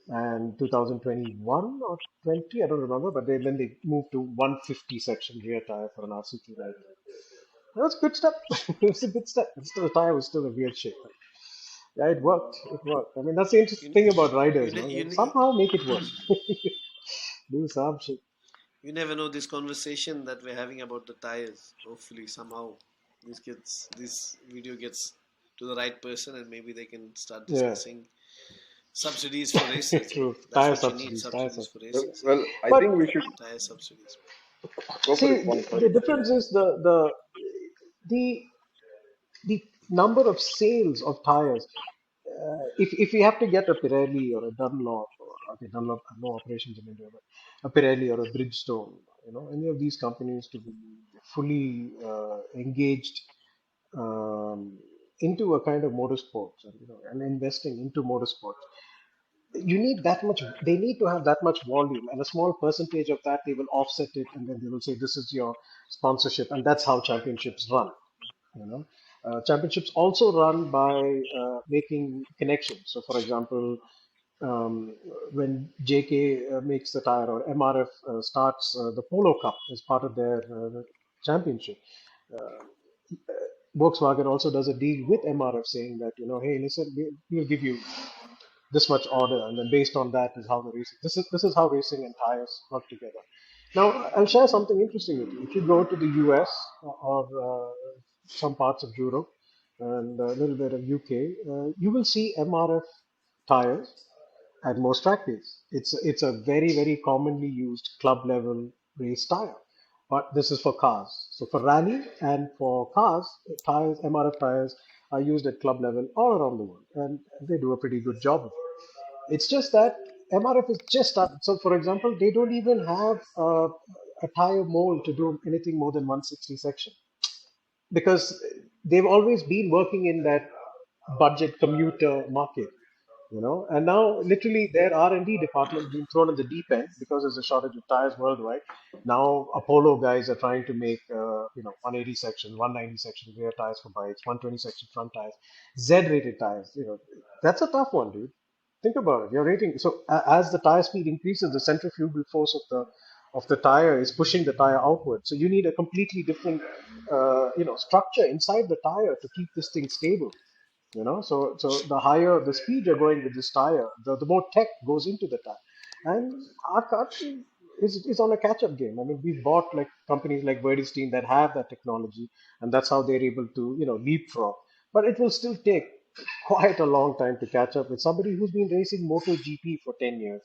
Speaker 3: And 2021 or 20, I don't remember, but then they moved to 150 section rear tire for an RC390. That was a good step. It was a good step. The tire was still a weird shape. Yeah, it worked. It worked. I mean, that's the interesting
Speaker 2: You,
Speaker 3: thing
Speaker 2: you,
Speaker 3: about
Speaker 2: you,
Speaker 3: riders,
Speaker 2: ne- you,
Speaker 3: They
Speaker 2: ne-
Speaker 3: somehow make it work. Do some shit.
Speaker 2: you never know this conversation that we're having about the tires. Hopefully, somehow, this video gets to the right person, and maybe they can start
Speaker 3: Yeah,
Speaker 2: discussing subsidies for races.
Speaker 3: true.
Speaker 2: That's
Speaker 3: Tire
Speaker 2: what you need,
Speaker 3: subsidies, tire
Speaker 2: subsidies for
Speaker 3: subsidies.
Speaker 4: well,
Speaker 2: races.
Speaker 4: well, I
Speaker 3: But
Speaker 4: think we should
Speaker 2: Tire subsidies.
Speaker 4: go for
Speaker 3: see,
Speaker 4: it, Paul.
Speaker 3: the
Speaker 4: Sorry.
Speaker 3: difference is the the number of sales of tires. If we have to get a Pirelli or a Dunlop, okay, Dunlop have no operations in India, but a Pirelli or a Bridgestone, any of these companies to be fully engaged um, into a kind of motorsports, and investing into motorsports, you need that much. They need to have that much volume, and a small percentage of that they will offset it, and then they will say this is your sponsorship, and that's how championships run. You know, championships also run by making connections. So, for example, um, when JK makes the tire or MRF starts the Polo Cup as part of their championship, Volkswagen also does a deal with MRF saying that, hey, listen, we'll give you this much order, and then based on that is how the racing. This is how racing and tires work together. Now, I'll share something interesting with you. If you go to the US or some parts of Europe and a little bit of UK, you will see MRF tires at most track days. It's a very commonly used club level race tire, but this is for cars. So for rally and for cars, tires MRF tires are used at club level all around the world, and they do a pretty good job of it. It's just that MRF is just started. So for example, they don't even have a tire mold to do anything more than 160 section because they've always been working in that budget commuter market, and now literally their R&D department being thrown in the deep end because there's a shortage of tires worldwide. Now Apollo guys are trying to make 180 section, 190 section rear tires for bikes, 120 section front tires, Z rated tires. That's a tough one, dude. Think about it. You're rating, so as the tire speed increases, the centrifugal force of the tire is pushing the tire outward, so you need a completely different structure inside the tire to keep this thing stable. So the higher the speed you're going with this tire, the more tech goes into the tire. And our country is on a catch-up game. I mean, we've bought like companies like Vredestein that have that technology, and that's how they're able to leapfrog. But it will still take quite a long time to catch up with somebody who's been racing MotoGP for 10 years.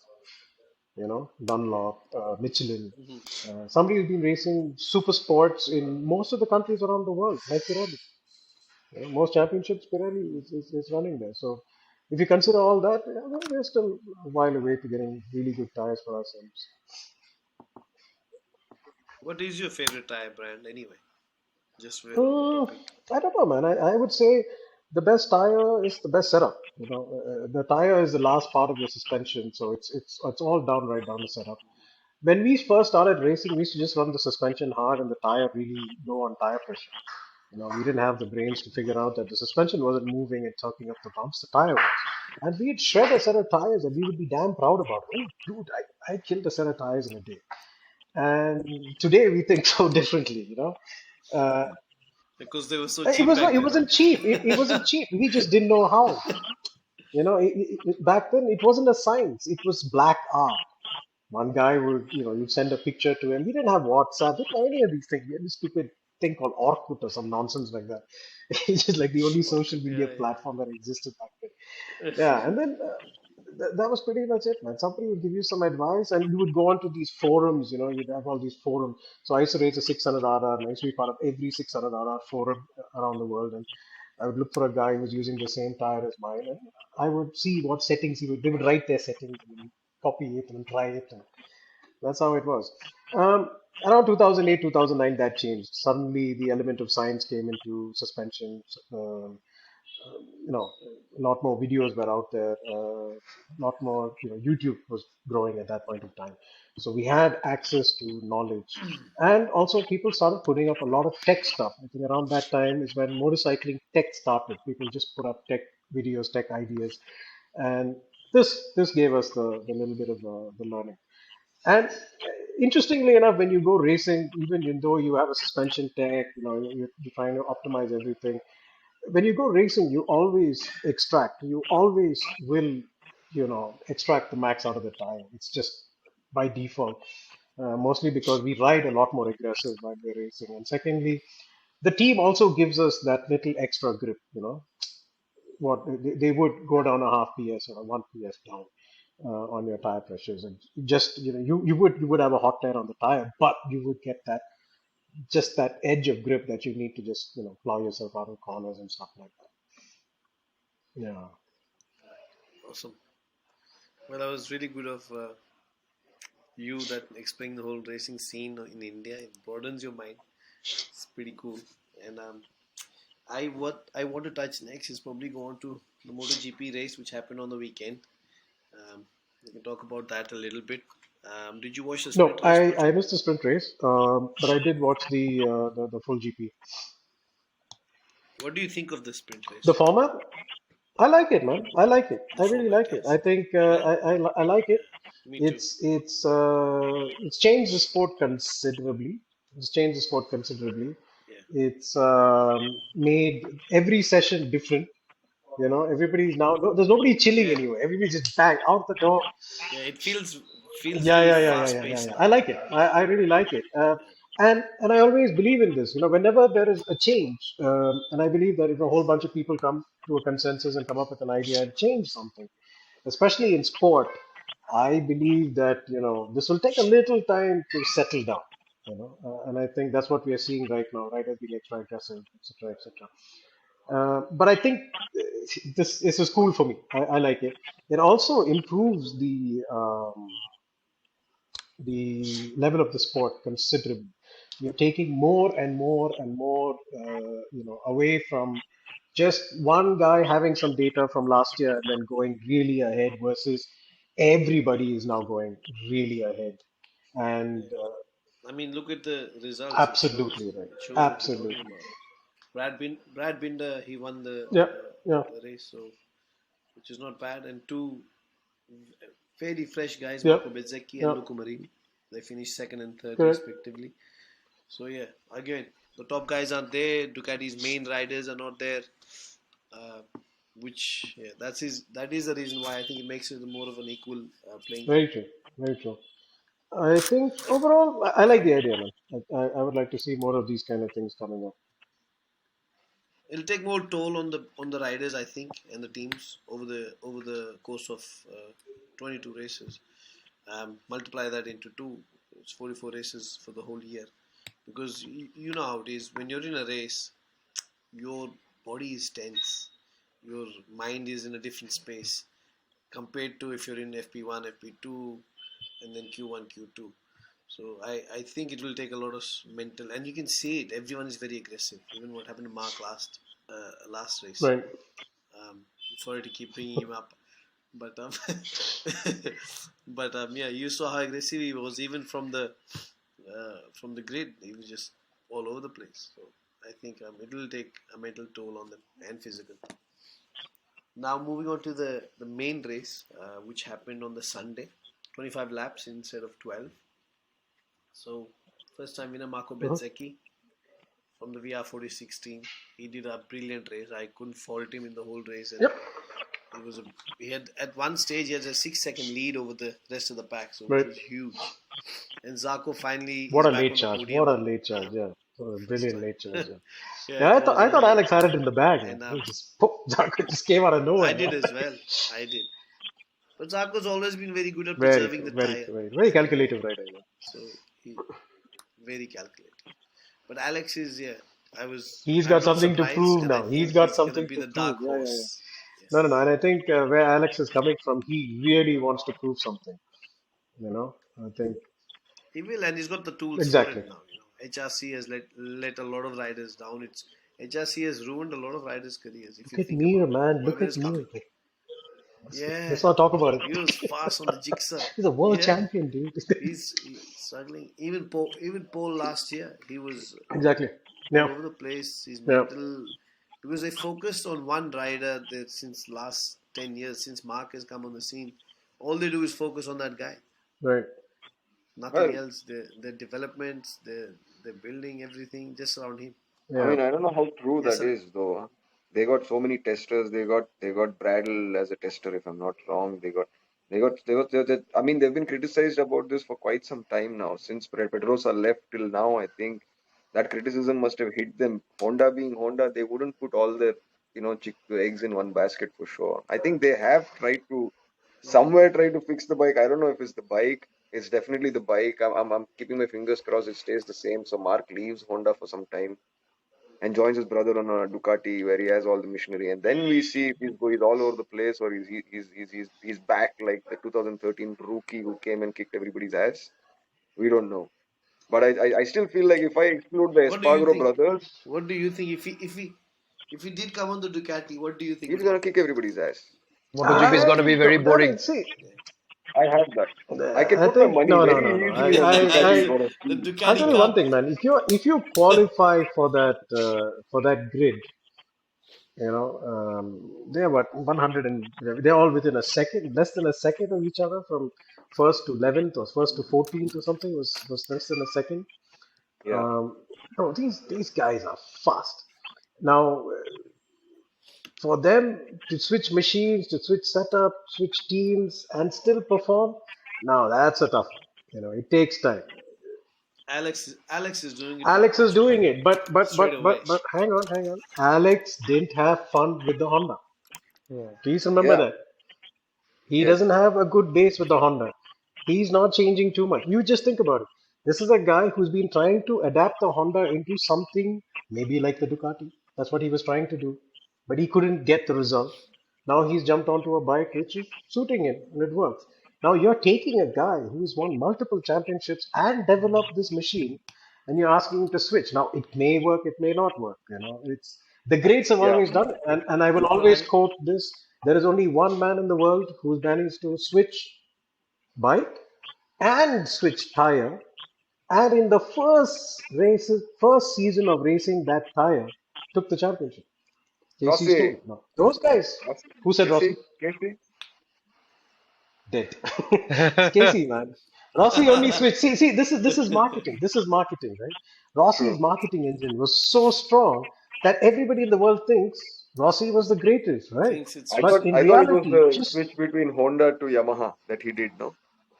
Speaker 3: Dunlop, Michelin,
Speaker 2: Mhm.
Speaker 3: somebody who's been racing super sports in most of the countries around the world, like Pirelli. Most championships Pirelli is running there. So if you consider all that, we're still a while away to getting really good tires for ourselves.
Speaker 2: What is your favorite tire brand anyway? Just we're on the
Speaker 3: Mm,
Speaker 2: topic.
Speaker 3: I don't know, man. I would say the best tire is the best setup. The tire is the last part of your suspension, so it's all down right down the setup. When we first started racing, we used to just run the suspension hard and the tire really low on tire pressure. We didn't have the brains to figure out that the suspension wasn't moving and talking up the bumps, the tire was. And we'd shred a set of tires and we would be damn proud about it. Oh, dude, I killed a set of tires in a day. And today we think so differently. Uh,
Speaker 2: Because they were so
Speaker 3: it
Speaker 2: cheap
Speaker 3: was
Speaker 2: back
Speaker 3: not, it
Speaker 2: then, huh?
Speaker 3: wasn't cheap. It wasn't cheap. We just didn't know how. Back then it wasn't a science. It was black art. One guy would, you'd send a picture to him. We didn't have WhatsApp. We didn't have any of these things. We had this stupid thing called Orkut or some nonsense like that. It's just like the only social media
Speaker 2: Yeah,
Speaker 3: platform that existed back then.
Speaker 2: yeah.
Speaker 3: Yeah, and then that was pretty much it, man. Somebody would give you some advice, and you would go onto these forums. You'd have all these forums. So I used to race a 600RR, and I used to be part of every 600RR forum around the world, and I would look for a guy who was using the same tire as mine, and I would see what settings they would write their settings and copy it and try it, and that's how it was. Around 2008, 2009, that changed. Suddenly, the element of science came into suspension. A lot more videos were out there. A lot more, YouTube was growing at that point of time. So we had access to knowledge. And also, people started putting up a lot of tech stuff. I think around that time is when motorcycling tech started. People just put up tech videos, tech ideas. And this gave us the little bit of the learning. And interestingly enough, when you go racing, even though you have a suspension tech, you're trying to optimize everything. When you go racing, you always extract. You always will, extract the max out of the tire. It's just by default, mostly because we ride a lot more aggressive while we're racing. And secondly, the team also gives us that little extra grip. What they would go down a half PS or a 1 PS down on your tire pressures, and just you would have a hot tire on the tire, but you would get that edge of grip that you need to just plow yourself out of corners and stuff like that. Yeah,
Speaker 2: Awesome. Well, that was really good of you that explaining the whole racing scene in India. It broadens your mind. It's pretty cool. And what I want to touch next is probably go on to the MotoGP race which happened on the weekend. We can talk about that a little bit. Did you watch the
Speaker 3: no,
Speaker 2: sprint race,
Speaker 3: I
Speaker 2: Poncho?
Speaker 3: missed the sprint race, but I did watch the full GP.
Speaker 2: What do you think of the sprint
Speaker 3: The
Speaker 2: race?
Speaker 3: format, I like it, man. I like it.
Speaker 2: The
Speaker 3: I really
Speaker 2: format,
Speaker 3: like it. I
Speaker 2: yes.
Speaker 3: think
Speaker 2: Yeah,
Speaker 3: I like it.
Speaker 2: me too.
Speaker 3: It's changed the sport considerably. It's changed the sport considerably.
Speaker 2: Yeah,
Speaker 3: It's made every session different. Everybody's now there's nobody chilling
Speaker 2: yeah,
Speaker 3: anywhere. Everybody's just bang out the door.
Speaker 2: yeah. It feels
Speaker 3: Yeah,
Speaker 2: very
Speaker 3: yeah, yeah, yeah,
Speaker 2: fast
Speaker 3: yeah, yeah,
Speaker 2: paced
Speaker 3: yeah.
Speaker 2: now.
Speaker 3: I like it. I really like it. And I always believe in this. Whenever there is a change, and I believe that if a whole bunch of people come to a consensus and come up with an idea and change something, especially in sport, I believe that this will take a little time to settle down. And I think that's what we are seeing right now. Right, as being extra aggressive, etc., etc. But I think this is cool for me. I like it. It also improves the level of the sport considerably. You're taking more and more and more, away from just one guy having some data from last year and then going really ahead versus everybody is now going really ahead. And
Speaker 2: I mean, look at the results. It shows.
Speaker 3: absolutely right.
Speaker 2: It shows what you're talking
Speaker 3: Absolutely.
Speaker 2: about. Brad Binder, he won
Speaker 3: Yeah. Yeah.
Speaker 2: the race, so which is not bad. And two fairly fresh guys,
Speaker 3: Yeah.
Speaker 2: Marco Bezzecchi and
Speaker 3: Yeah.
Speaker 2: Luca Marini. They finished second and third
Speaker 3: Correct.
Speaker 2: respectively. So yeah, again, the top guys aren't there. Ducati's main riders are not there. Uh, which yeah, that is the reason why I think it makes it more of an equal playing
Speaker 3: Very
Speaker 2: field.
Speaker 3: true. Very true. I think overall, I like the idea, man. I would like to see more of these kind of things coming up.
Speaker 2: It'll take more toll on the riders, I think, and the teams over the course of 22 races. Multiply that into two. It's 44 races for the whole year. Because you know how it is when you're in a race, your body is tense. your mind is in a different space compared to if you're in FP1, FP2, and then Q1, Q2. So I think it will take a lot of mental, and you can see it. Everyone is very aggressive. Even what happened to Mark last race.
Speaker 3: Right.
Speaker 2: Sorry to keep bringing him up, but yeah, you saw how aggressive he was even from the grid. He was just all over the place. So I think it will take a mental toll on them and physical. Now moving on to the main race, which happened on the Sunday, 25 laps instead of 12. So first time winner Marco
Speaker 3: Uh-huh.
Speaker 2: Bezzecchi from the VR 4016. He did a brilliant race. I couldn't fault him in the whole race, and
Speaker 3: Yep.
Speaker 2: he had at one stage he has a 6 second lead over the rest of the pack, so
Speaker 3: Right.
Speaker 2: it was huge. And Zarco finally
Speaker 3: What
Speaker 2: is
Speaker 3: a
Speaker 2: back
Speaker 3: late
Speaker 2: on the
Speaker 3: charge.
Speaker 2: podium.
Speaker 3: What a late charge. Yeah. What a
Speaker 2: First
Speaker 3: brilliant
Speaker 2: time.
Speaker 3: late charge. Yeah.
Speaker 2: Yeah,
Speaker 3: Yeah,
Speaker 2: it
Speaker 3: I
Speaker 2: was
Speaker 3: thought Alex had it in the bag, man.
Speaker 2: and
Speaker 3: He just poof, Zarko just came out of nowhere.
Speaker 2: I did as well. I did. But Zarko's always been very good at
Speaker 3: Very,
Speaker 2: preserving the
Speaker 3: very,
Speaker 2: tire.
Speaker 3: very calculative rider. Yeah.
Speaker 2: So he very calculated. But Alex is
Speaker 3: He's
Speaker 2: I'm
Speaker 3: got
Speaker 2: not
Speaker 3: something to
Speaker 2: surprised,
Speaker 3: prove
Speaker 2: and I
Speaker 3: now. He's
Speaker 2: think
Speaker 3: got
Speaker 2: he's gonna
Speaker 3: something
Speaker 2: be
Speaker 3: to
Speaker 2: the
Speaker 3: prove.
Speaker 2: dark
Speaker 3: Yeah, yeah, yeah.
Speaker 2: horse. Yes.
Speaker 3: No, no, no. And I think where Alex is coming from, he really wants to prove something. I think
Speaker 2: He will, and he's got the tools for
Speaker 3: exactly.
Speaker 2: it now. HRC has let a lot of riders down. It's HRC has ruined a lot of riders' careers. If
Speaker 3: Look
Speaker 2: you
Speaker 3: at
Speaker 2: think
Speaker 3: Mir,
Speaker 2: about it,
Speaker 3: man. Look
Speaker 2: whoever
Speaker 3: at
Speaker 2: is
Speaker 3: Mir.
Speaker 2: coming, yeah,
Speaker 3: Let's not talk about it.
Speaker 2: he was fast on the jigsaw.
Speaker 3: He's a world
Speaker 2: Yeah,
Speaker 3: champion, dude.
Speaker 2: he's struggling. Even Paul last year, he was
Speaker 3: Exactly.
Speaker 2: all
Speaker 3: Yeah.
Speaker 2: over the place. His
Speaker 3: Yeah.
Speaker 2: mental, because they focused on one rider that since last 10 years, since Mark has come on the scene, all they do is focus on that guy.
Speaker 3: Right.
Speaker 2: Nothing
Speaker 4: Well,
Speaker 2: else. Their developments, they're building everything just around him.
Speaker 4: I
Speaker 3: Yeah.
Speaker 4: mean, I don't know how true
Speaker 2: Yes,
Speaker 4: that
Speaker 2: sir.
Speaker 4: is, though. They got so many testers. They got Bradle as a tester, if I'm not wrong. I mean, they've been criticized about this for quite some time now. Since Pedrosa left till now, I think that criticism must have hit them. Honda being Honda, they wouldn't put all their eggs in one basket for sure. I think they have tried to somewhere try to fix the bike. I don't know if it's the bike. It's definitely the bike. I'm keeping my fingers crossed it stays the same. So Mark leaves Honda for some time and joins his brother on a Ducati where he has all the machinery. And then we see if he's all over the place or he's back like the 2013 rookie who came and kicked everybody's ass. We don't know. But I still feel like if I exclude the
Speaker 2: What do you
Speaker 4: Espargaro
Speaker 2: think?
Speaker 4: brothers,
Speaker 2: What do you think if he did come on the Ducati? What do you think
Speaker 4: he's
Speaker 2: would
Speaker 4: gonna
Speaker 2: happen?
Speaker 4: kick everybody's ass.
Speaker 1: MotoGP is going to be very boring.
Speaker 3: See,
Speaker 4: I have that. I can
Speaker 3: I
Speaker 4: put my
Speaker 3: think
Speaker 4: money
Speaker 3: no, no, no,
Speaker 4: very
Speaker 3: no.
Speaker 4: easily on the Ducati is
Speaker 3: I,
Speaker 4: what I
Speaker 2: The
Speaker 4: feel.
Speaker 3: I'll tell
Speaker 2: Ducati
Speaker 3: you one
Speaker 2: Cup.
Speaker 3: thing, man. If you qualify for that grid, they're what 100 and they're all within a second, less than a second of each other from first to 11th or first to 14th or something was less than a second.
Speaker 4: Yeah.
Speaker 3: Um, no, these guys are fast. Now, for them to switch machines, to switch setup, switch teams, and still perform, now that's a tough one. It takes time.
Speaker 2: Alex is doing it
Speaker 3: Alex is
Speaker 2: straight
Speaker 3: doing it, but but
Speaker 2: straight
Speaker 3: but
Speaker 2: away.
Speaker 3: but but hang on, hang on. Alex didn't have fun with the Honda.
Speaker 1: Yeah.
Speaker 3: Please remember
Speaker 4: Yeah.
Speaker 3: that. He
Speaker 4: Yes.
Speaker 3: doesn't have a good base with the Honda. He's not changing too much. You just think about it. This is a guy who's been trying to adapt the Honda into something maybe like the Ducati. That's what he was trying to do. But he couldn't get the result. Now he's jumped onto a bike which is suiting him and it works. Now you're taking a guy who's won multiple championships and developed this machine and you're asking him to switch. Now it may work, it may not work. It's the greats have
Speaker 4: Yeah.
Speaker 3: always done it. And I will
Speaker 2: But
Speaker 3: always quote this. There is only one man in the world who's managed to switch bike and switch tire. And in the first season of racing, that tire took the championship. JC
Speaker 4: Rossi.
Speaker 3: Stone. No, those guys.
Speaker 4: Rossi.
Speaker 3: Who said
Speaker 4: Casey.
Speaker 3: Rossi?
Speaker 4: Casey.
Speaker 3: Dead. It's Casey, man. Rossi only switched. See. This is marketing. This is marketing, right? Rossi's
Speaker 4: True.
Speaker 3: marketing engine was so strong that everybody in the world thinks Rossi was the greatest, right?
Speaker 2: thinks it's
Speaker 4: I
Speaker 3: But
Speaker 4: thought
Speaker 2: Rossi.
Speaker 3: in
Speaker 4: I thought it was
Speaker 3: reality,
Speaker 4: the
Speaker 3: just
Speaker 4: switch between Honda to Yamaha that he did, no?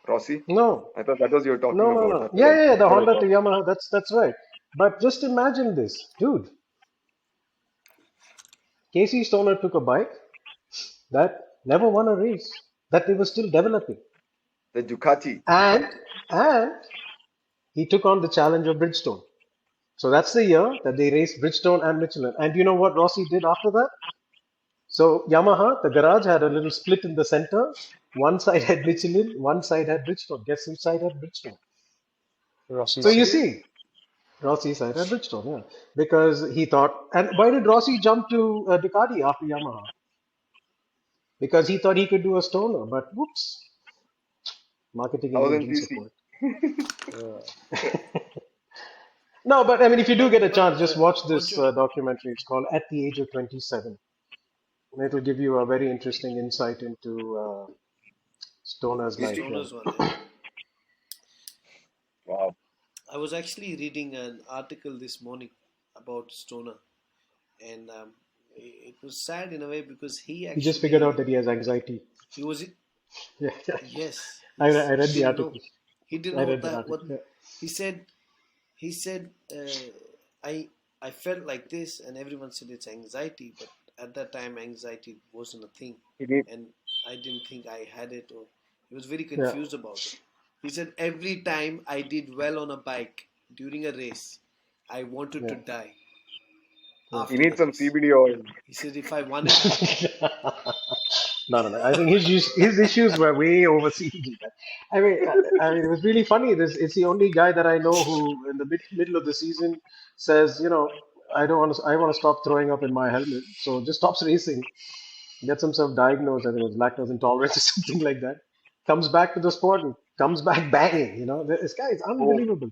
Speaker 4: Rossi?
Speaker 3: no,
Speaker 4: I thought that was you were talking
Speaker 3: no,
Speaker 4: about.
Speaker 3: no.
Speaker 4: That's what
Speaker 3: Yeah, yeah, yeah,
Speaker 4: that's
Speaker 3: the
Speaker 4: what I
Speaker 3: Honda to
Speaker 4: thought.
Speaker 3: Yamaha. That's right. But just imagine this, dude. Casey Stoner took a bike that never won a race, that they were still developing,
Speaker 4: The Ducati.
Speaker 3: and he took on the challenge of Bridgestone. So that's the year that they raced Bridgestone and Michelin. And you know what Rossi did after that? So Yamaha, the garage had a little split in the center. One side had Michelin, one side had Bridgestone. Guess which side had Bridgestone?
Speaker 1: Rossi
Speaker 3: So you
Speaker 1: side.
Speaker 2: Marquez?
Speaker 3: see, Rossi side had Bridgestone, yeah, because he thought. And why did Rossi jump to Ducati after Yamaha? Because he thought he could do a stoner, but whoops, marketing
Speaker 4: I
Speaker 3: engine
Speaker 4: wasn't
Speaker 3: didn't
Speaker 4: CC.
Speaker 3: support.
Speaker 1: Yeah.
Speaker 3: No, but I mean, if you do get a
Speaker 2: But
Speaker 3: chance, just watch this
Speaker 2: Poncho,
Speaker 3: documentary. It's called "At the Age of 27." And it'll give you a very interesting insight into Stoner's
Speaker 2: the
Speaker 3: life.
Speaker 4: History.
Speaker 3: Yeah.
Speaker 2: Stoners one, yeah.
Speaker 4: Wow.
Speaker 2: I was actually reading an article this morning about Stoner, and it was sad in a way because
Speaker 3: He just figured out
Speaker 2: he
Speaker 3: that he has anxiety.
Speaker 2: he was
Speaker 3: Yeah, yeah.
Speaker 2: yes
Speaker 3: I
Speaker 2: he
Speaker 3: read the
Speaker 2: didn't know
Speaker 3: article. I read that
Speaker 2: that what
Speaker 3: article. Yeah.
Speaker 2: he said. He said, I I felt like this, and everyone said it's anxiety, but at that time anxiety wasn't a thing,
Speaker 4: He need,
Speaker 2: and I didn't think I had it, or he was very
Speaker 3: Yeah.
Speaker 2: confused about it. He said every time I did well on a bike during a race, I wanted to
Speaker 3: Yeah.
Speaker 2: die
Speaker 3: Yeah.
Speaker 4: he
Speaker 2: after the
Speaker 4: needs some
Speaker 2: race.
Speaker 4: CBD oil.
Speaker 2: He said if I won it,
Speaker 3: No, no, no. I think his issues were way overseas. I mean, it was really funny. It's the only guy that I know who, in the middle of the season, says, I don't want to. I want to stop throwing up in my helmet, so just stops racing. Gets himself diagnosed. I think it was lactose intolerance or something like that. Comes back to the sport and comes back banging. This guy is
Speaker 4: Boom.
Speaker 3: unbelievable.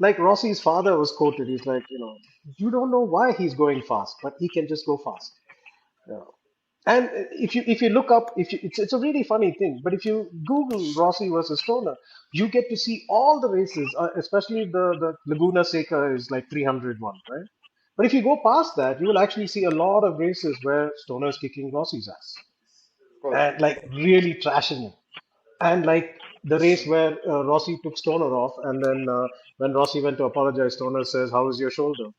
Speaker 3: Like Rossi's father was quoted. He's like, you don't know why he's going fast, but he can just go fast. Yeah. And if you look up, if you, it's a really funny thing. But if you Google Rossi versus Stoner, you get to see all the races, especially the Laguna Seca is like 301, right? But if you go past that, you will actually see a lot of races where Stoner is kicking Rossi's ass
Speaker 4: Of course.
Speaker 3: and like really trashing him. And like the race where Rossi took Stoner off, and then when Rossi went to apologize, Stoner says, "How is your shoulder?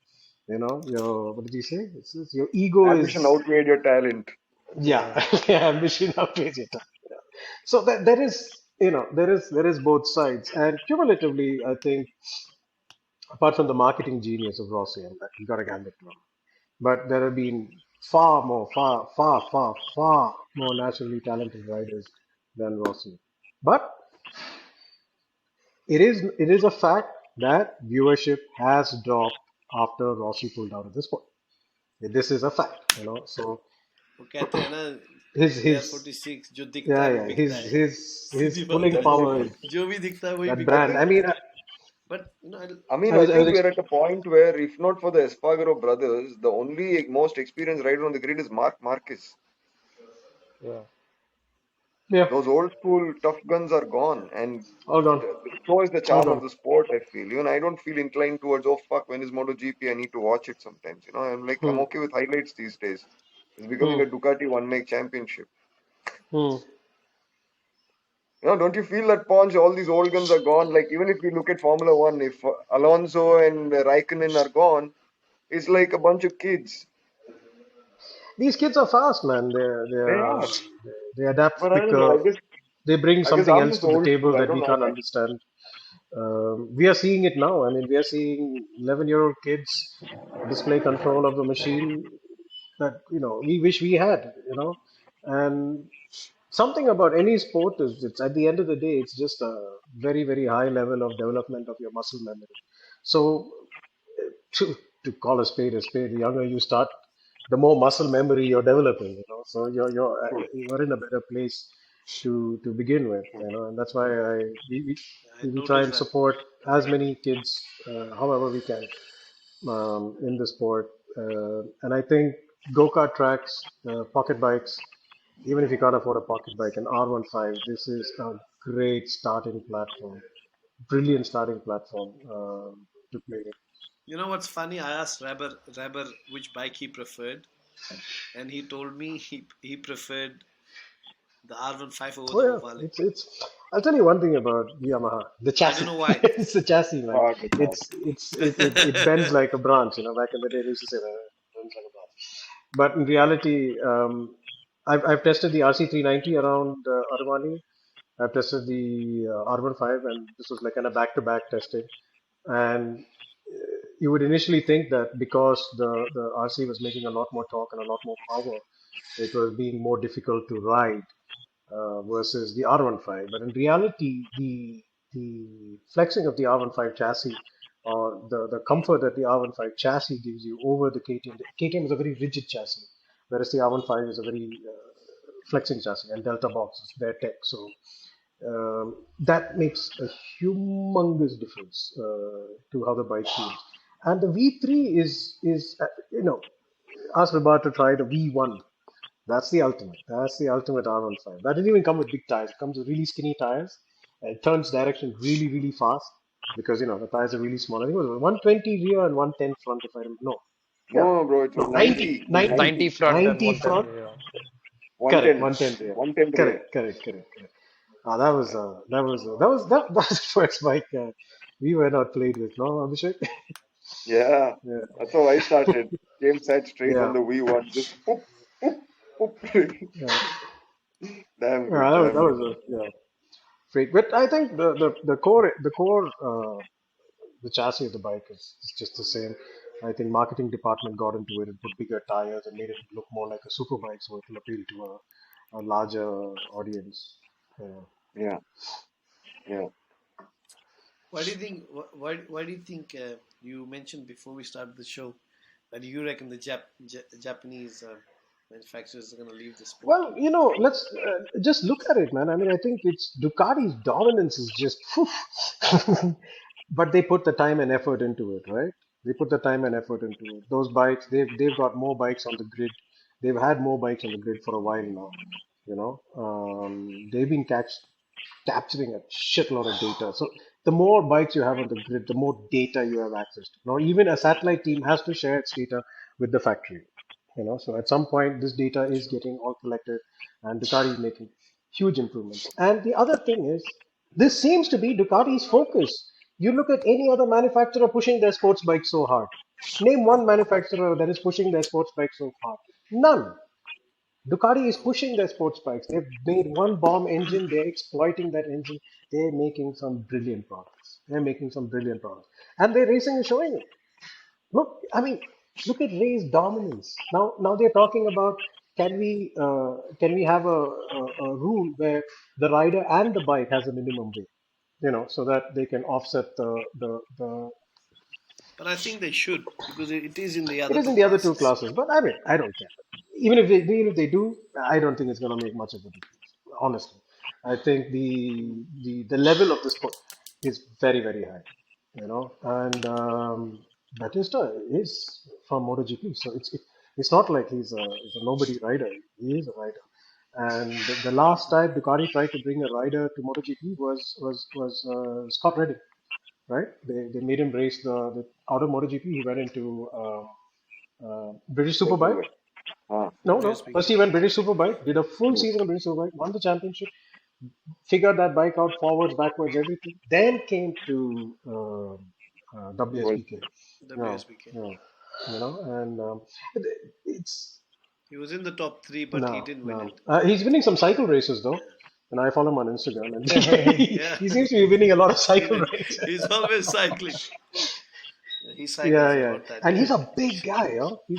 Speaker 3: Your what did he say? It's your ego
Speaker 4: Ambition
Speaker 3: is."
Speaker 4: outweighed your talent.
Speaker 3: Yeah,
Speaker 1: Yeah.
Speaker 3: ambition outweighs your time. So that there is both sides, and cumulatively, I think, apart from the marketing genius of Rossi, and that you got to hand it to him, but there have been far more naturally talented riders than Rossi. But it is a fact that viewership has dropped after Rossi pulled out of the sport. This is a fact. So
Speaker 2: वो कहते हैं ना
Speaker 3: his
Speaker 2: AR-46 जो दिखता
Speaker 3: yeah,
Speaker 2: है वो
Speaker 3: yeah,
Speaker 2: बिकता
Speaker 3: his
Speaker 2: है
Speaker 3: his his
Speaker 2: सीधी बात
Speaker 3: pulling
Speaker 2: है
Speaker 3: power is
Speaker 4: Definitely.
Speaker 2: जो भी दिखता है वही
Speaker 3: that
Speaker 4: I
Speaker 2: बिकता
Speaker 3: brand.
Speaker 2: है
Speaker 4: think
Speaker 3: I mean,
Speaker 2: but
Speaker 3: I
Speaker 4: I
Speaker 3: was I was
Speaker 4: think
Speaker 3: ex-
Speaker 4: we're at a point where if not for the Espargaro brothers, the only most experienced rider on the grid is Marquez.
Speaker 1: Yeah.
Speaker 3: yeah,
Speaker 4: Those old school tough guns are gone, and
Speaker 3: all gone,
Speaker 4: so is the
Speaker 3: all
Speaker 4: charm of
Speaker 3: gone.
Speaker 4: the sport. I feel even I don't feel inclined towards oh fuck when is MotoGP I need to watch it sometimes. I'm like I'm
Speaker 3: Hmm,
Speaker 4: okay with highlights these days. It's becoming
Speaker 3: hmm,
Speaker 4: a Ducati one make championship.
Speaker 3: hmm.
Speaker 4: Don't you feel that Ponch? All these old guns are gone. Like even if we look at Formula One, if Alonso and Raikkonen are gone, it's like a bunch of kids.
Speaker 3: These kids are fast, man.
Speaker 4: They are,
Speaker 3: They adapt
Speaker 4: but I don't know.
Speaker 3: quicker. They bring
Speaker 4: I guess
Speaker 3: something
Speaker 4: I'm
Speaker 3: else
Speaker 4: just
Speaker 3: to the
Speaker 4: old
Speaker 3: table
Speaker 4: school. I
Speaker 3: that
Speaker 4: don't
Speaker 3: we
Speaker 4: know.
Speaker 3: can't understand. We are seeing it now. I mean, we are seeing 11-year-old kids display control of the machine that we wish we had. And something about any sport is it's at the end of the day it's just a very very high level of development of your muscle memory. So to, to call a spade, the younger you start, the more muscle memory you're developing. So
Speaker 4: True,
Speaker 3: you're in a better place to begin with.
Speaker 4: true.
Speaker 3: And that's why
Speaker 2: I
Speaker 3: we try
Speaker 2: noticed
Speaker 3: and
Speaker 2: that.
Speaker 3: support as many kids however we can in the sport. And I think go-kart tracks, pocket bikes, even if you can't afford a pocket bike, an R15, this is a great starting platform, brilliant starting platform to play with.
Speaker 2: You know what's funny? I asked Raber which bike he preferred, and he told me he preferred the R15 over
Speaker 3: Oh
Speaker 2: the
Speaker 3: yeah,
Speaker 2: Ovale.
Speaker 3: it's. I'll tell you one thing about Yamaha: the
Speaker 2: I don't
Speaker 3: chassis.
Speaker 2: know why.
Speaker 3: It's the chassis, man.
Speaker 4: Ah, the chance.
Speaker 3: It bends like a branch. Back in the day, they used to say that it bends like a branch. But in reality, I've tested the RC390 around Armani. I've tested the R15, and this was like kind of back-to-back testing. And you would initially think that because the RC was making a lot more torque and a lot more power, it was being more difficult to ride versus the R15. But in reality, the flexing of the R15 chassis or the comfort that the R15 chassis gives you over the KTM. KTM is a very rigid chassis, whereas the R15 is a very flexing chassis, and Delta Box is their tech. So that makes a humongous difference to how the bike feels. And the V3 is ask Vibha to try the V1. That's the ultimate. That's the ultimate R15. That didn't even come with big tires. It comes with really skinny tires. It turns direction really, really fast because the tires are really small. I think it was 120 rear and 110 front, if I remember. No, yeah,
Speaker 4: No, bro, it
Speaker 3: no,
Speaker 4: was
Speaker 3: 90,
Speaker 4: 90,
Speaker 3: 90,
Speaker 1: 90
Speaker 4: 90,
Speaker 1: front and
Speaker 3: 90
Speaker 1: 110
Speaker 3: front.
Speaker 1: rear.
Speaker 3: Correct,
Speaker 4: 110,
Speaker 3: 110 rear.
Speaker 4: 110 rear.
Speaker 3: Correct. That was the first bike we were not played with, no, Abhishek?
Speaker 4: Yeah,
Speaker 3: Yeah,
Speaker 4: that's how I started. Came set straight on
Speaker 3: yeah,
Speaker 4: the V1, just poop, poop, poop.
Speaker 3: yeah.
Speaker 4: Damn
Speaker 3: Yeah,
Speaker 4: good,
Speaker 3: that
Speaker 4: damn good.
Speaker 3: was a yeah, freak. But I think the core the chassis of the bike is just the same. I think marketing department got into it and put bigger tires and made it look more like a super bike, so it will appeal to a larger audience. Yeah.
Speaker 4: Yeah, yeah.
Speaker 2: Why do you think? Why do you think you mentioned before we started the show that you reckon the Japanese manufacturers are going to leave the sport?
Speaker 3: Well, let's just look at it, man. I mean, I think it's Ducati's dominance is just, but they put the time and effort into it, right? They put the time and effort into it. Those bikes, they've got more bikes on the grid. They've had more bikes on the grid for a while now. They've been capturing a shitload of data. So the more bikes you have on the grid, the more data you have access to. Now, even a satellite team has to share its data with the factory. So at some point, this data is
Speaker 2: Sure.
Speaker 3: getting all collected, and Ducati is making huge improvements. And the other thing is, this seems to be Ducati's focus. You look at any other manufacturer pushing their sports bike so hard. Name one manufacturer that is pushing their sports bike so hard. None. Ducati is
Speaker 2: No.
Speaker 3: pushing their sports bikes. They've made one bomb engine. They're exploiting that engine. They're making some brilliant products. They're making some brilliant products, and their racing is showing it. Look at Ray's dominance. Now they're talking about can we have a rule where the rider and the bike has a minimum weight, so that they can offset the.
Speaker 2: But I think they should because it is in the
Speaker 3: It
Speaker 2: other
Speaker 3: is
Speaker 2: two
Speaker 3: in the other two
Speaker 2: classes.
Speaker 3: classes, but I mean, I don't care. Even if they do, I don't think it's going to make much of a difference. Honestly, I think the level of the sport is very very high, and Batista is from MotoGP, so it's not like he's a nobody rider. He is a rider, and the last time Ducati tried to bring a rider to MotoGP was Scott Redding, right? They made him race the out of MotoGP. He went into British
Speaker 4: What do
Speaker 3: Superbike.
Speaker 4: it? Huh.
Speaker 3: No. First
Speaker 2: WSBK.
Speaker 3: he went British Superbike, did a full
Speaker 4: Hmm.
Speaker 3: season of British Superbike, won the championship, figured that bike out forwards, backwards, everything. Then came to
Speaker 4: Well,
Speaker 3: WSBK. No,
Speaker 2: WSBK.
Speaker 3: no, and it's
Speaker 2: He was in the top three, but he
Speaker 3: no,
Speaker 2: didn't win
Speaker 3: no.
Speaker 2: it.
Speaker 3: He's winning some cycle races though,
Speaker 2: Yeah.
Speaker 3: and I follow him on Instagram, and he,
Speaker 2: Yeah.
Speaker 3: he seems to be winning a lot of cycle
Speaker 2: He's,
Speaker 3: races.
Speaker 2: he's always cycling. He
Speaker 3: Yeah,
Speaker 2: cycles a
Speaker 3: yeah,
Speaker 2: lot, that
Speaker 3: and he's
Speaker 2: guy.
Speaker 3: a big guy,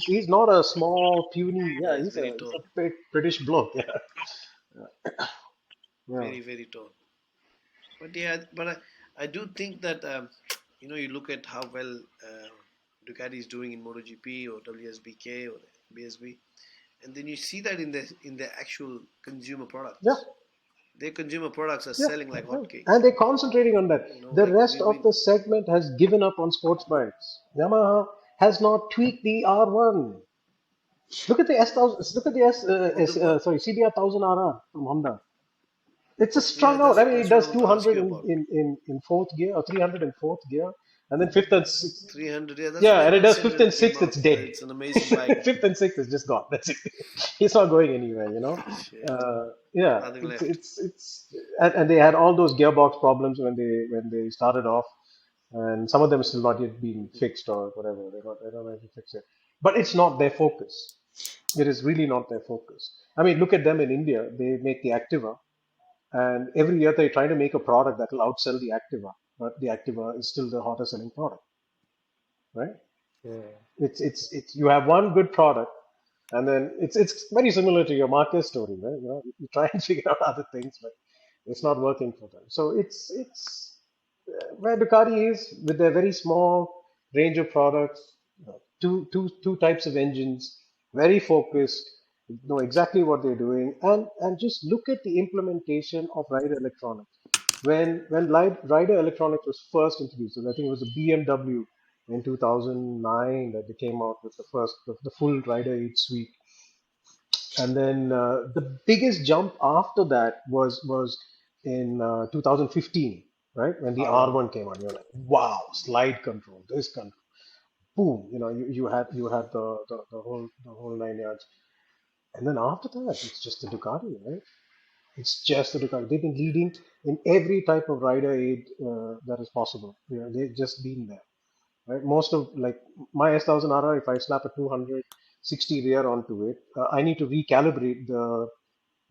Speaker 3: He's not a small puny.
Speaker 2: Yeah,
Speaker 3: Yeah,
Speaker 2: he's
Speaker 3: he's
Speaker 2: very
Speaker 3: a
Speaker 2: tall.
Speaker 3: big British bloke. Yeah, yeah.
Speaker 2: Very, very tall. But yeah, I do think that you look at how well Ducati is doing in MotoGP or WSBK or BSB, and then you see that in their actual consumer
Speaker 3: Yeah,
Speaker 2: products. Their consumer products are
Speaker 3: yeah,
Speaker 2: selling like
Speaker 3: yeah.
Speaker 2: hotcakes.
Speaker 3: And they're concentrating on that. The
Speaker 2: Like
Speaker 3: rest of the segment has given up on sports bikes. Yamaha has not tweaked the R1. Look at the S1000. Look at the
Speaker 2: what the what.
Speaker 3: CBR 1000RR from Honda. It's a
Speaker 2: Yeah,
Speaker 3: strung out. I mean, it
Speaker 2: that's what I
Speaker 3: does
Speaker 2: want to ask
Speaker 3: 200
Speaker 2: you
Speaker 3: in,
Speaker 2: about.
Speaker 3: in fourth gear or 300 in fourth gear, and then fifth and sixth.
Speaker 2: 300. Yeah, that's what
Speaker 3: Yeah, and it
Speaker 2: everyone
Speaker 3: does
Speaker 2: said
Speaker 3: fifth
Speaker 2: when
Speaker 3: and
Speaker 2: it came
Speaker 3: sixth. It's
Speaker 2: out. That
Speaker 3: dead.
Speaker 2: it's an amazing bike.
Speaker 3: Fifth and sixth is just gone. That's it. It's not going anywhere.
Speaker 2: Shit,
Speaker 3: Yeah,
Speaker 2: nothing
Speaker 3: it's
Speaker 2: left.
Speaker 3: it's it's and they had all those gearbox problems when they started off, and some of them still not yet been fixed or whatever. They don't know how to fix it. But it's not their focus. It is really not their focus. I mean, look at them in India. They make the Activa, and every year they try to make a product that will outsell the Activa, but the Activa is still the hottest selling product, right?
Speaker 1: Yeah.
Speaker 3: It's you have one good product, And then it's very similar to your Marquez story, right? You try and figure out other things, but it's not working for them. So it's where Ducati is with their very small range of products, two types of engines, very focused, know exactly what they're doing, and just look at the implementation of rider electronics. When rider electronics was first introduced, and I think it was a BMW in 2009 that they came out with the full rider 8 suite, and then the biggest jump after that was in 2015, right? When the
Speaker 1: R1.
Speaker 3: R1 came out, you're like, wow, slide control, this control, boom, you had the whole 9 yards. And then after that, it's just the Ducati, right? It's just the Ducati. They've been leading in every type of rider aid that is possible. They've just been there, right? Most of like my S1000RR, if I slap a 260 rear onto it, I need to recalibrate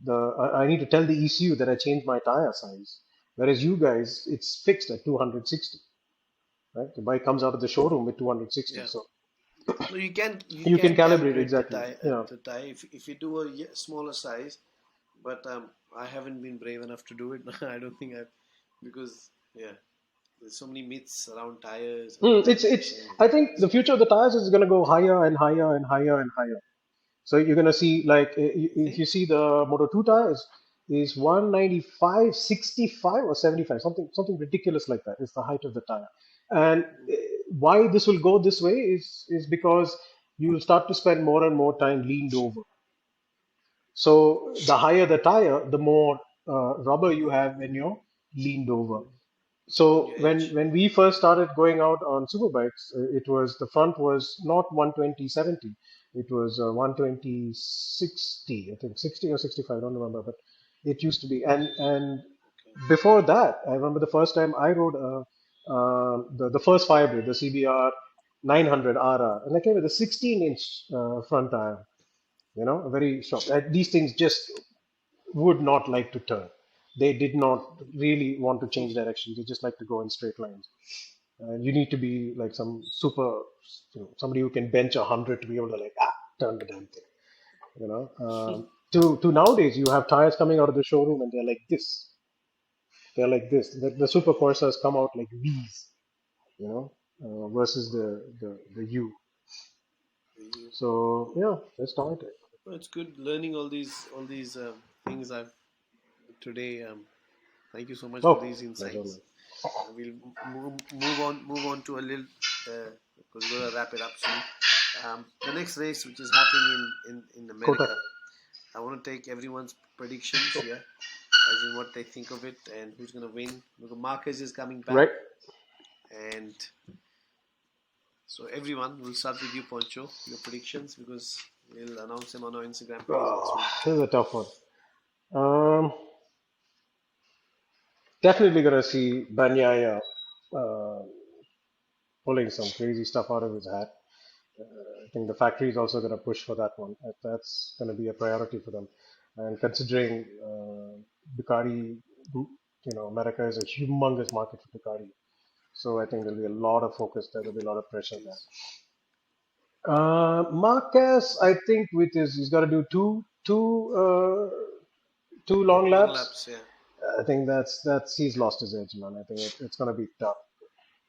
Speaker 3: I need to tell the ECU that I changed my tire size. Whereas you guys, it's fixed at 260, right? The bike comes out of the showroom with 260,
Speaker 2: Yeah.
Speaker 3: so
Speaker 2: No, you
Speaker 3: you can
Speaker 2: can
Speaker 3: calibrate
Speaker 2: calibrate
Speaker 3: exactly.
Speaker 2: the tie if you do a smaller size, but I haven't been brave enough to do it. I don't think I've because yeah, there's so many myths around tires and
Speaker 3: It's.
Speaker 2: calibration.
Speaker 3: I think the future of the tires is going to go higher and higher and higher and higher. So you're going to see like
Speaker 2: You
Speaker 3: if
Speaker 2: think?
Speaker 3: you see the Moto 2 tires is 195, 65 or 75, something ridiculous like that. It's the height of the tire. And why this will go this way is because you'll start to spend more and more time leaned over. So the higher the tire, the more rubber you have when you're leaned over.
Speaker 2: On
Speaker 3: So
Speaker 2: your
Speaker 3: when
Speaker 2: edge.
Speaker 3: when we first started going out on superbikes, it was the front was not 120/70, it was 120/60, I think 60 or 65, I don't remember, but it used to be. And
Speaker 2: Okay.
Speaker 3: before that, I remember the first time I rode the first firebreak, the CBR 900 RR, and I came with a 16-inch front tire, a very short. These things just would not like to turn. They did not really want to change direction. They just like to go in straight lines. And you need to be like some super, somebody who can bench 100 to be able to like turn the damn thing. To nowadays, you have tires coming out of the showroom and they're like this. They're like this. The super Corsas come out like these, versus the U.
Speaker 2: You.
Speaker 3: So yeah, let's start it.
Speaker 2: Well, it's good learning all these things I've today. Thank you so much for
Speaker 3: Oh,
Speaker 2: these
Speaker 3: pleasure,
Speaker 2: insights.
Speaker 3: man.
Speaker 2: We'll move on to a little because we're gonna wrap it up soon. The next race, which is happening in
Speaker 3: Kota.
Speaker 2: America, I want to take everyone's predictions here, as in what they think of it and who's gonna win. Because Marquez is coming back,
Speaker 3: Right?
Speaker 2: and so everyone, we'll start with you, Poncho. Your predictions because we'll announce them on our Instagram page next
Speaker 3: Oh,
Speaker 2: week.
Speaker 3: this is a tough one. Um, Definitely gonna see Banyaya uh, pulling some crazy stuff out of his hat. I think the factory is also gonna push for that one. That's gonna be a priority for them. And considering Ducati, America is a humongous market for Ducati, so I think there'll be a lot of focus there. There'll be a lot of pressure there.
Speaker 2: Jeez.
Speaker 3: Marquez, I think he's got to do two long
Speaker 2: Long
Speaker 3: laps.
Speaker 2: laps, yeah.
Speaker 3: I think that's he's lost his edge, man. I think it's gonna be tough.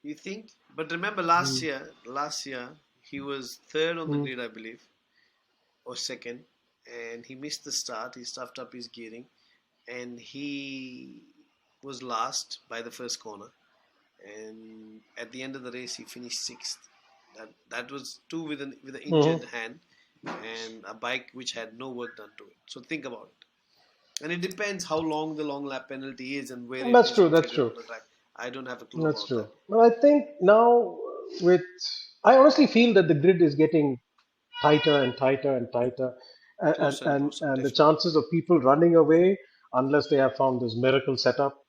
Speaker 2: You think? But remember
Speaker 3: Mm,
Speaker 2: last year he was third on the
Speaker 3: mm,
Speaker 2: grid, I believe, or second, and he missed the start. He stuffed up his gearing, and he was last by the first corner. And at the end of the race, he finished sixth. That was two with an
Speaker 3: mhm.
Speaker 2: injured hand and a bike which had no work done to it. So think about it. And it depends how long the long lap penalty is and where it
Speaker 3: That's
Speaker 2: is
Speaker 3: true. That's
Speaker 2: located
Speaker 3: true.
Speaker 2: on the track. I don't have a clue
Speaker 3: That's
Speaker 2: about
Speaker 3: true.
Speaker 2: that.
Speaker 3: Well, I think now with I honestly feel that the grid is getting tighter and tighter and tighter, and
Speaker 2: Closer and
Speaker 3: and,
Speaker 2: closer,
Speaker 3: and the
Speaker 2: definitely.
Speaker 3: chances of people running away unless they have found this miracle setup,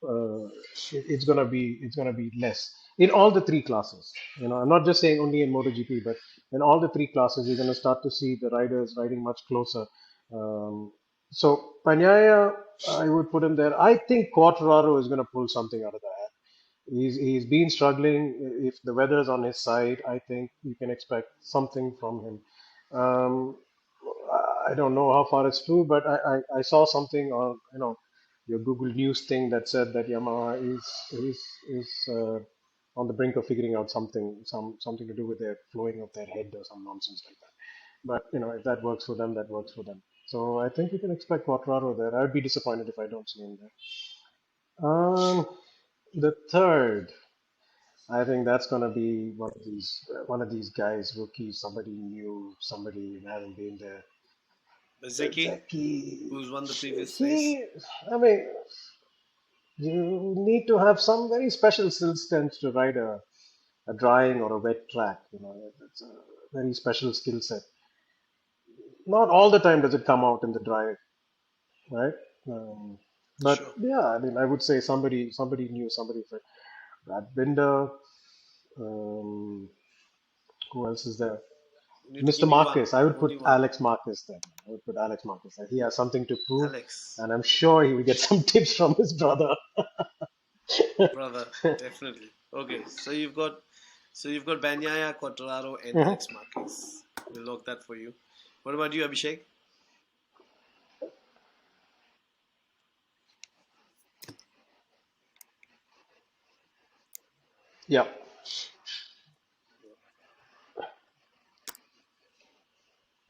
Speaker 3: it's gonna be less in all the three classes. I'm not just saying only in MotoGP, but in all the three classes, you're gonna start to see the riders riding much closer. Um, so Panyaya, I would put him there. I think Quartararo is gonna pull something out of that. He's been struggling. If the weather's on his side, I think you can expect something from him. Um, I don't know how far it's true, but I saw something on your Google News thing that said that Yamaha is on the brink of figuring out something to do with their flowing of their head or some nonsense like that. But if that works for them, that works for them. So I think we can expect Quartararo there. I would be disappointed if I don't see him there. The third, I think that's gonna be one of these guys, rookies, somebody new, somebody who hasn't been there.
Speaker 2: Bezeki,
Speaker 3: Zeki,
Speaker 2: who's won the previous race.
Speaker 3: he, I mean, you need to have some very special skill sets to ride a drying or a wet track. It's a very special skill set. Not all the time does it come out in the dry, right? Um,
Speaker 2: Sure.
Speaker 3: but yeah, I mean, I would say somebody new, somebody fresh. Brad Binder. Um, who else is there?
Speaker 2: You need to
Speaker 3: Mr.
Speaker 2: give me one.
Speaker 3: Marquez. I would put
Speaker 2: Only one.
Speaker 3: Alex Marquez there. I would put Alex Marquez there. He has something to prove,
Speaker 2: Alex.
Speaker 3: and I'm sure he will get some tips from his brother.
Speaker 2: Brother, definitely. Okay, so you've got Banyaya, Quattraro, and
Speaker 3: Mhm.
Speaker 2: Alex Marquez. We'll lock that for you. What about you, Abhishek?
Speaker 3: Yeah.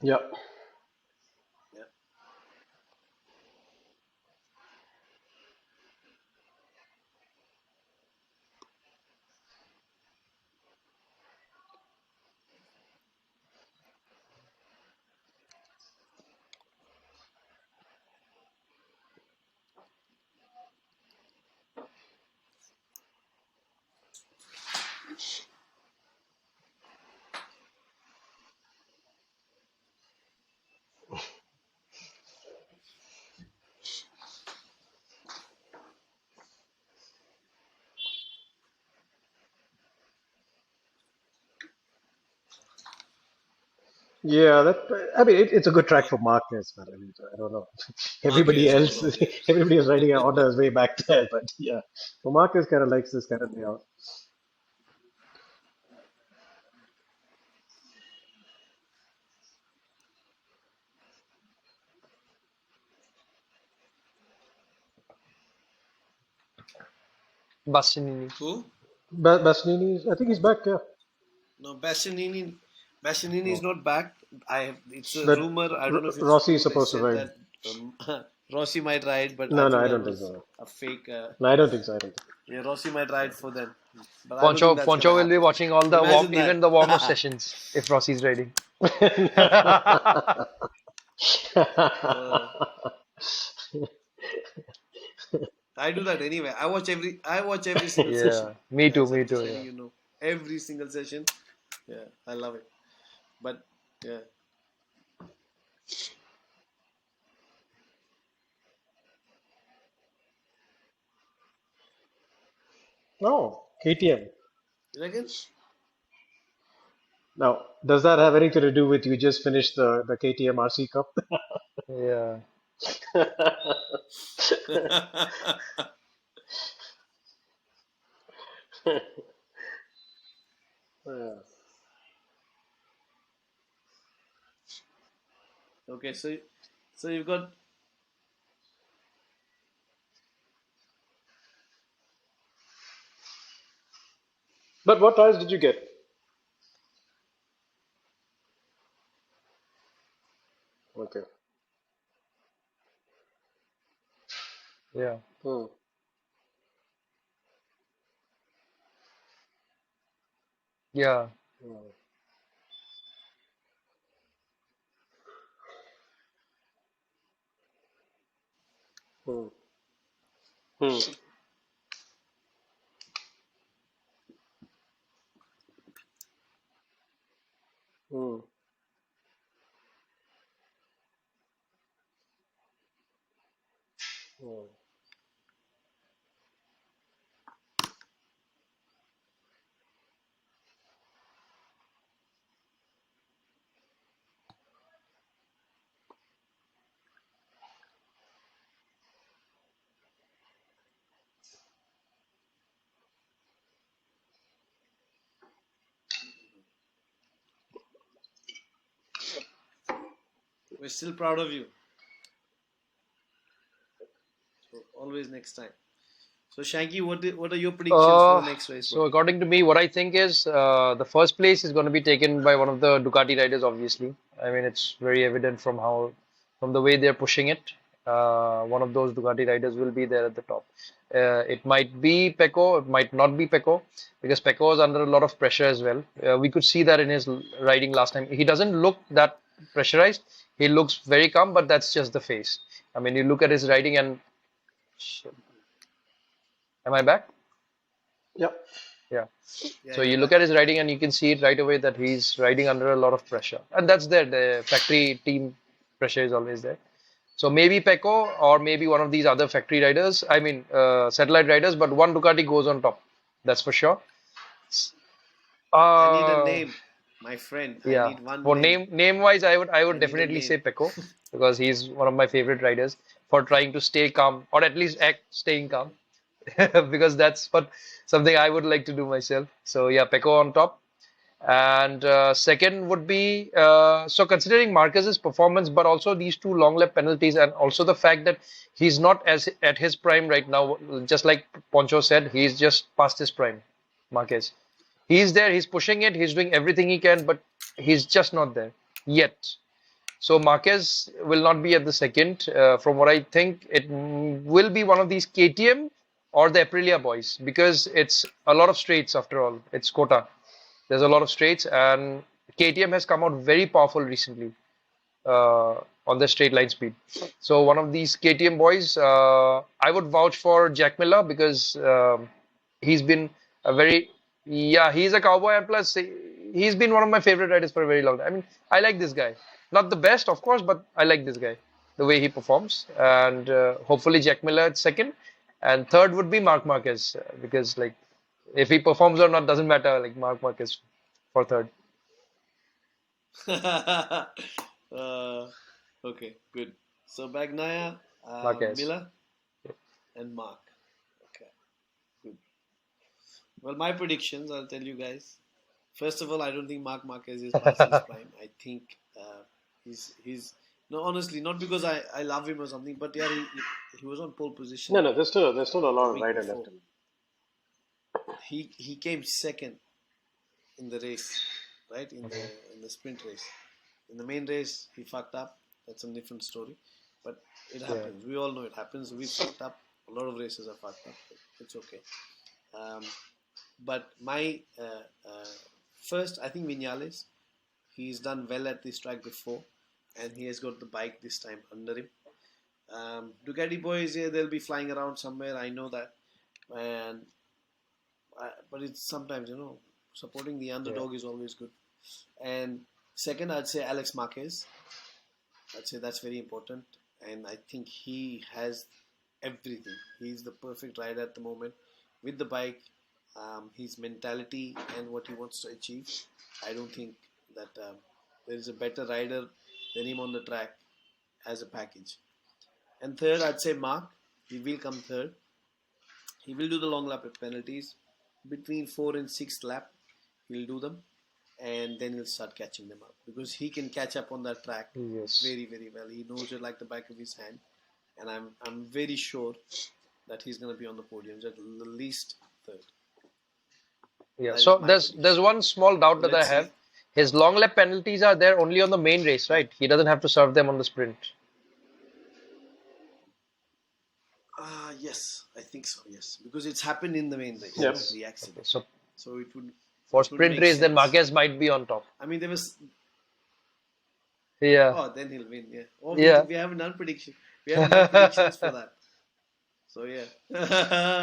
Speaker 3: Yeah.
Speaker 2: Yeah.
Speaker 3: Yeah, I mean, it's a good track for Marquez, but I mean, I don't know. Everybody
Speaker 2: Marquez, no
Speaker 3: else,
Speaker 2: doubt, yeah.
Speaker 3: everybody is riding a Honda's way back there, but yeah, so Marquez kind of likes this kind of layout.
Speaker 5: Bastianini.
Speaker 2: Who?
Speaker 3: Bassini, I think he's back. Yeah,
Speaker 2: No, Bassanini. Bassanini is
Speaker 3: oh.
Speaker 2: not back. It's a
Speaker 3: But
Speaker 2: rumor. I don't know if it's
Speaker 3: Rossi is
Speaker 2: true. They
Speaker 3: supposed to
Speaker 2: said
Speaker 3: ride.
Speaker 2: that Rossi might ride, but I
Speaker 3: No, no,
Speaker 2: think
Speaker 3: I
Speaker 2: that
Speaker 3: don't think
Speaker 2: was
Speaker 3: so.
Speaker 2: a fake.
Speaker 3: No, I don't think so. I don't
Speaker 2: Yeah, Rossi might ride for them, but I don't think
Speaker 5: Poncho
Speaker 2: that's gonna
Speaker 5: Poncho will be
Speaker 2: happen.
Speaker 5: watching all the
Speaker 2: Imagine
Speaker 5: even the
Speaker 2: that.
Speaker 5: warm-up sessions if Rossi's riding.
Speaker 3: think.
Speaker 2: Uh, I do that anyway. I watch every single session.
Speaker 5: Yeah, me too,
Speaker 2: Guys, I'm
Speaker 5: me
Speaker 2: just
Speaker 5: too.
Speaker 2: letting
Speaker 5: Yeah.
Speaker 2: you know. Every single session. Yeah, I love it. But yeah.
Speaker 3: No, KTM.
Speaker 2: You reckon?
Speaker 3: Now, does that have anything to do with you just finished the KTM RC Cup?
Speaker 5: Yeah.
Speaker 3: Yeah.
Speaker 2: Okay, so you've got
Speaker 3: But what tires did you get? Okay.
Speaker 5: Yeah.
Speaker 3: Hmm.
Speaker 5: Yeah.
Speaker 3: Hmm. Hmm. Hmm. Hmm. Hmm.
Speaker 2: We're still proud of you. So always next time. So Shanky, what are your predictions for the next race,
Speaker 5: So
Speaker 2: bro?
Speaker 5: according to me, what I think is the first place is going to be taken by one of the Ducati riders, obviously. I mean, it's very evident from the way they're pushing it. One of those Ducati riders will be there at the top. It might be Pecco, it might not be Pecco, because Pecco is under a lot of pressure as well. We could see that in his riding last time. He doesn't look that pressurized. He looks very calm, but that's just the face. I mean, you look at his riding and, am I back?
Speaker 3: Yep.
Speaker 5: Yeah.
Speaker 2: Yeah,
Speaker 5: So
Speaker 2: you're
Speaker 5: you look
Speaker 2: back.
Speaker 5: at his riding and you can see it right away that he's riding under a lot of pressure. And that's there. The factory team pressure is always there. So maybe Pecco or maybe one of these other factory riders, I mean satellite riders, but one Ducati goes on top. That's for sure.
Speaker 2: I need a
Speaker 5: Uh,
Speaker 2: name, my friend. I
Speaker 5: yeah.
Speaker 2: need one
Speaker 5: For
Speaker 2: name.
Speaker 5: name wise, I
Speaker 2: I
Speaker 5: would
Speaker 2: need a
Speaker 5: definitely
Speaker 2: name.
Speaker 5: say Pecco because he's one of my favorite riders for trying to stay calm or at least act staying calm because that's what something I would like to do myself. So yeah, Pecco on top. And second would be so considering Marquez's performance, but also these two long lap penalties, and also the fact that he's not as at his prime right now. Just like Poncho said, he's just past his prime, Marquez. He's there, he's pushing it, he's doing everything he can, but he's just not there yet. So Marquez will not be at the second. From what I think, it will be one of these KTM or the Aprilia boys because it's a lot of straights after all. It's Kota. There's a lot of straights, and KTM has come out very powerful recently on the straight line speed. So one of these KTM boys, I would vouch for Jack Miller because he's been a very yeah, he's a cowboy, and plus he's been one of my favorite riders for a very long time. I mean, I like this guy. Not the best, of course, but I like this guy, the way he performs, and hopefully Jack Miller at second, and third would be Mark Marquez because like if he performs or not doesn't matter. Like Mark Marquez for third.
Speaker 2: uh, okay, good. So Bagnaya,
Speaker 5: Marquez.
Speaker 2: Miller, and Mark. Okay, good. Well, my predictions, I'll tell you guys. First of all, I don't think Mark Marquez is past his prime. I think he's no, honestly, not because I love him or something, but yeah, he was on pole
Speaker 3: No,
Speaker 2: position
Speaker 3: no, there's still a
Speaker 2: the
Speaker 3: lot of
Speaker 2: week
Speaker 3: rider left
Speaker 2: before.
Speaker 3: in him.
Speaker 2: He came second in the race, right? In the sprint race. In the main race, he fucked up. That's a different story. But it
Speaker 5: Yeah.
Speaker 2: happens. We all know it happens. We fucked up. A lot of races are fucked up. But it's okay. Um, but my first, I think Vinales. He's done well at this track before, and he has got the bike this time under him. Ducati boys, yeah, they'll be flying around somewhere. I know that, and but it's sometimes supporting the
Speaker 5: Yeah.
Speaker 2: underdog is always good. And second, I'd say Alex Marquez. I'd say that's very important, and I think he has everything. He's the perfect rider at the moment with the bike, his mentality, and what he wants to achieve. I don't think that there is a better rider than him on the track as a package. And third, I'd say Mark. He will come third. He will do the long lap penalties between 4th and 6th lap. He'll do them, and then he'll start catching them up because he can catch up on that track
Speaker 5: Yes.
Speaker 2: very, very well. He knows it like the back of his hand, and I'm very sure that he's going to be on the podium, at least third.
Speaker 5: Yeah.
Speaker 2: That is
Speaker 5: So
Speaker 2: my
Speaker 5: there's
Speaker 2: prediction.
Speaker 5: one small doubt
Speaker 2: So
Speaker 5: that I
Speaker 2: let's see.
Speaker 5: have. His long lap penalties are there only on the main race,
Speaker 2: Yeah.
Speaker 5: right? He doesn't have to serve them on the sprint.
Speaker 2: Yes, I think so. Yes, because it's happened in the main race,
Speaker 3: Yes.
Speaker 2: the
Speaker 5: Okay.
Speaker 2: accident.
Speaker 5: So
Speaker 2: So
Speaker 5: for
Speaker 2: it would
Speaker 5: sprint
Speaker 2: make
Speaker 5: race, then
Speaker 2: sense.
Speaker 5: Marquez might be on top.
Speaker 2: I mean, there was
Speaker 5: Yeah.
Speaker 2: then he'll win. Yeah. Oh,
Speaker 5: Yeah.
Speaker 2: we haven't done prediction. We haven't done predictions for that. So yeah.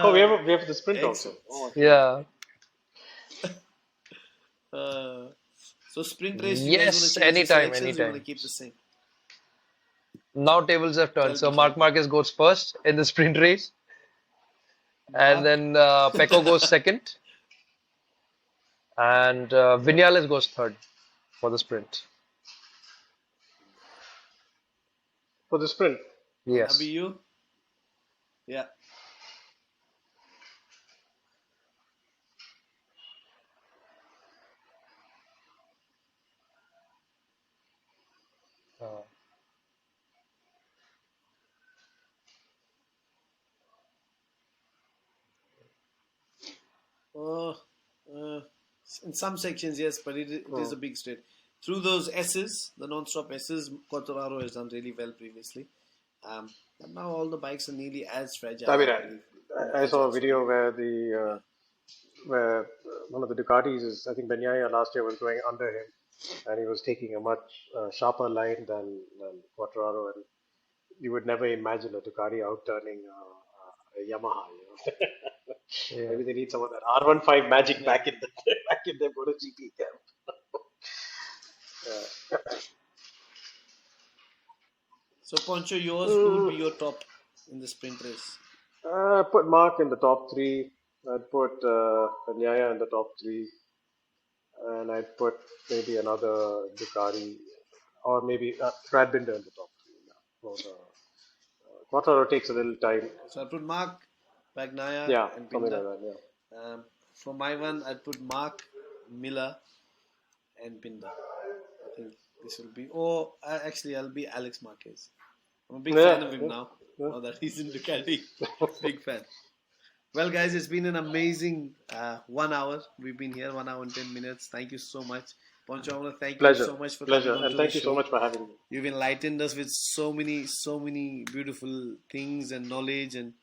Speaker 3: Oh, we have the sprint also.
Speaker 2: Excellent.
Speaker 3: Oh, okay.
Speaker 5: Yeah.
Speaker 2: Uh, so sprint race, you guys want to
Speaker 5: Yes.
Speaker 2: change the
Speaker 5: Anytime.
Speaker 2: selections? You want to
Speaker 5: Anytime.
Speaker 2: keep the same?
Speaker 5: Now tables have turned.
Speaker 2: Tell
Speaker 5: So
Speaker 2: me,
Speaker 5: Mark
Speaker 2: Shanky.
Speaker 5: Marquez goes first in the sprint race, and
Speaker 2: Mark.
Speaker 5: then Pecco goes second, and
Speaker 2: Yeah.
Speaker 5: Vinales goes third for the sprint.
Speaker 3: For the sprint.
Speaker 2: And Abhi,
Speaker 5: Yes.
Speaker 2: you? Yeah.
Speaker 5: Uh,
Speaker 2: Uh, uh, in some sections, yes, but it is a big straight. Through those S's, the non-stop S's, Quartararo has done really well previously. But now all the bikes are nearly as fragile,
Speaker 3: I mean,
Speaker 2: I believe.
Speaker 3: I saw a video where one of the Ducatis is, I think Bagnaia last year was going under him, and he was taking a much sharper line than Quartararo, and you would never imagine a Ducati outturning a Yamaha.
Speaker 5: Yeah.
Speaker 3: Maybe they need some of that R15 magic
Speaker 2: Yeah.
Speaker 3: back in their MotoGP camp.
Speaker 2: So, Poncho, yours, who would be your top in the sprint race?
Speaker 3: Put Mark in the top three. I'd put Nyaya in the top three, and I'd put maybe another Ducati, or maybe Brad Binder in the top three. Yeah. Quartaro takes a little time.
Speaker 2: So, I'll put Mark, Bagnaia,
Speaker 3: Yeah,
Speaker 2: and
Speaker 3: something
Speaker 2: Binder.
Speaker 3: like that. Yeah.
Speaker 2: For my one, I'd put Mark, Miller, and Binder. I think this will be. Oh, actually, I'll be Alex Marquez. I'm a big fan of him now.
Speaker 3: Yeah.
Speaker 2: Now that he's in Ducati, big fan. Well, guys, it's been an amazing 1 hour. We've been here 1 hour and 10 minutes. Thank you so much, Poncho. I want to thank
Speaker 3: Pleasure.
Speaker 2: you so much for
Speaker 3: Pleasure,
Speaker 2: coming on
Speaker 3: and
Speaker 2: to
Speaker 3: thank
Speaker 2: the
Speaker 3: you
Speaker 2: show.
Speaker 3: so much for having me.
Speaker 2: You've enlightened us with so many beautiful things and knowledge. And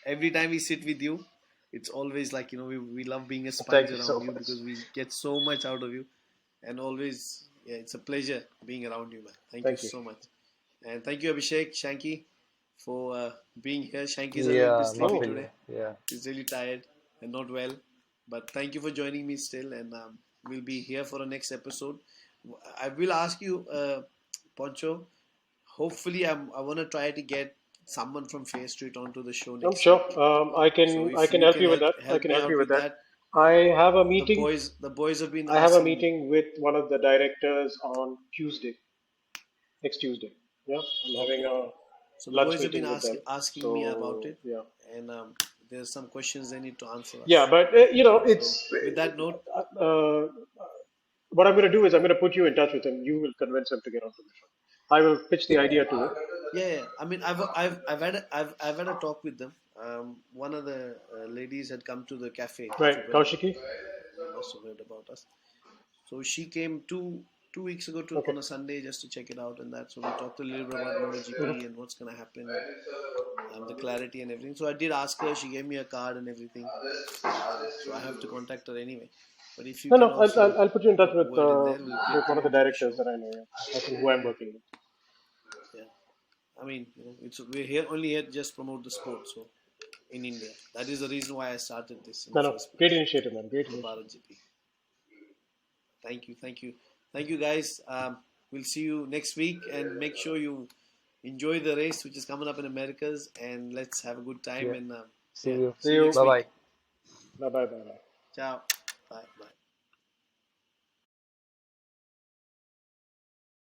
Speaker 2: every time we sit with you, it's always like, we love being a sponge
Speaker 3: Thank you
Speaker 2: around
Speaker 3: so
Speaker 2: you
Speaker 3: much.
Speaker 2: because we get so much out of you. And always, it's a pleasure being around you, man. Thank you so much. And thank you, Abhiseik, Shanky, for being here. Shanky's a little bit sleepy today.
Speaker 5: Yeah.
Speaker 2: He's really tired and not well. But thank you for joining me still. And we'll be here for the next episode. I will ask you, Poncho, hopefully I want to try to get someone from Fair Street onto the show next
Speaker 3: Sure.
Speaker 2: week.
Speaker 3: I can help you with that. I can help you with that. I have a meeting.
Speaker 2: The boys have been
Speaker 3: I have a
Speaker 2: asking
Speaker 3: meeting with one of the directors on Tuesday, next Tuesday. Yeah, I'm having a
Speaker 2: So the
Speaker 3: lunch
Speaker 2: boys have been
Speaker 3: meeting with them.
Speaker 2: asking me about it.
Speaker 3: Yeah.
Speaker 2: And there's some questions they need to answer us.
Speaker 3: Yeah, but it's
Speaker 2: So, with that note,
Speaker 3: what I'm going to do is I'm going to put you in touch with him. You will convince him to get onto the show. I will pitch the idea to him.
Speaker 2: Yeah. I mean, I've had a talk with them. One of the ladies had come to the cafe.
Speaker 3: Right, Kaushiki.
Speaker 2: You must have heard about us. So she came two weeks ago on a Sunday just to check it out and that. So we talked a little bit about MotoGP and what's going to happen and the clarity and everything. So I did ask her. She gave me a card and everything. So I have to contact her anyway. But if you
Speaker 3: I'll put you in touch with
Speaker 2: we'll
Speaker 3: one of the directors that I know. I think who I'm working with.
Speaker 2: Yeah, I mean, we're only here to just promote the sport. So in India, that is the reason why I started this.
Speaker 3: Great initiative, man. Great initiative.
Speaker 2: Thank you, guys. We'll see you next week, and make sure you enjoy the race which is coming up in Americas, and let's have a good time.
Speaker 5: Yeah.
Speaker 2: And
Speaker 5: See you.
Speaker 3: See you.
Speaker 5: Bye bye.
Speaker 3: Bye.
Speaker 2: Ciao. Bye.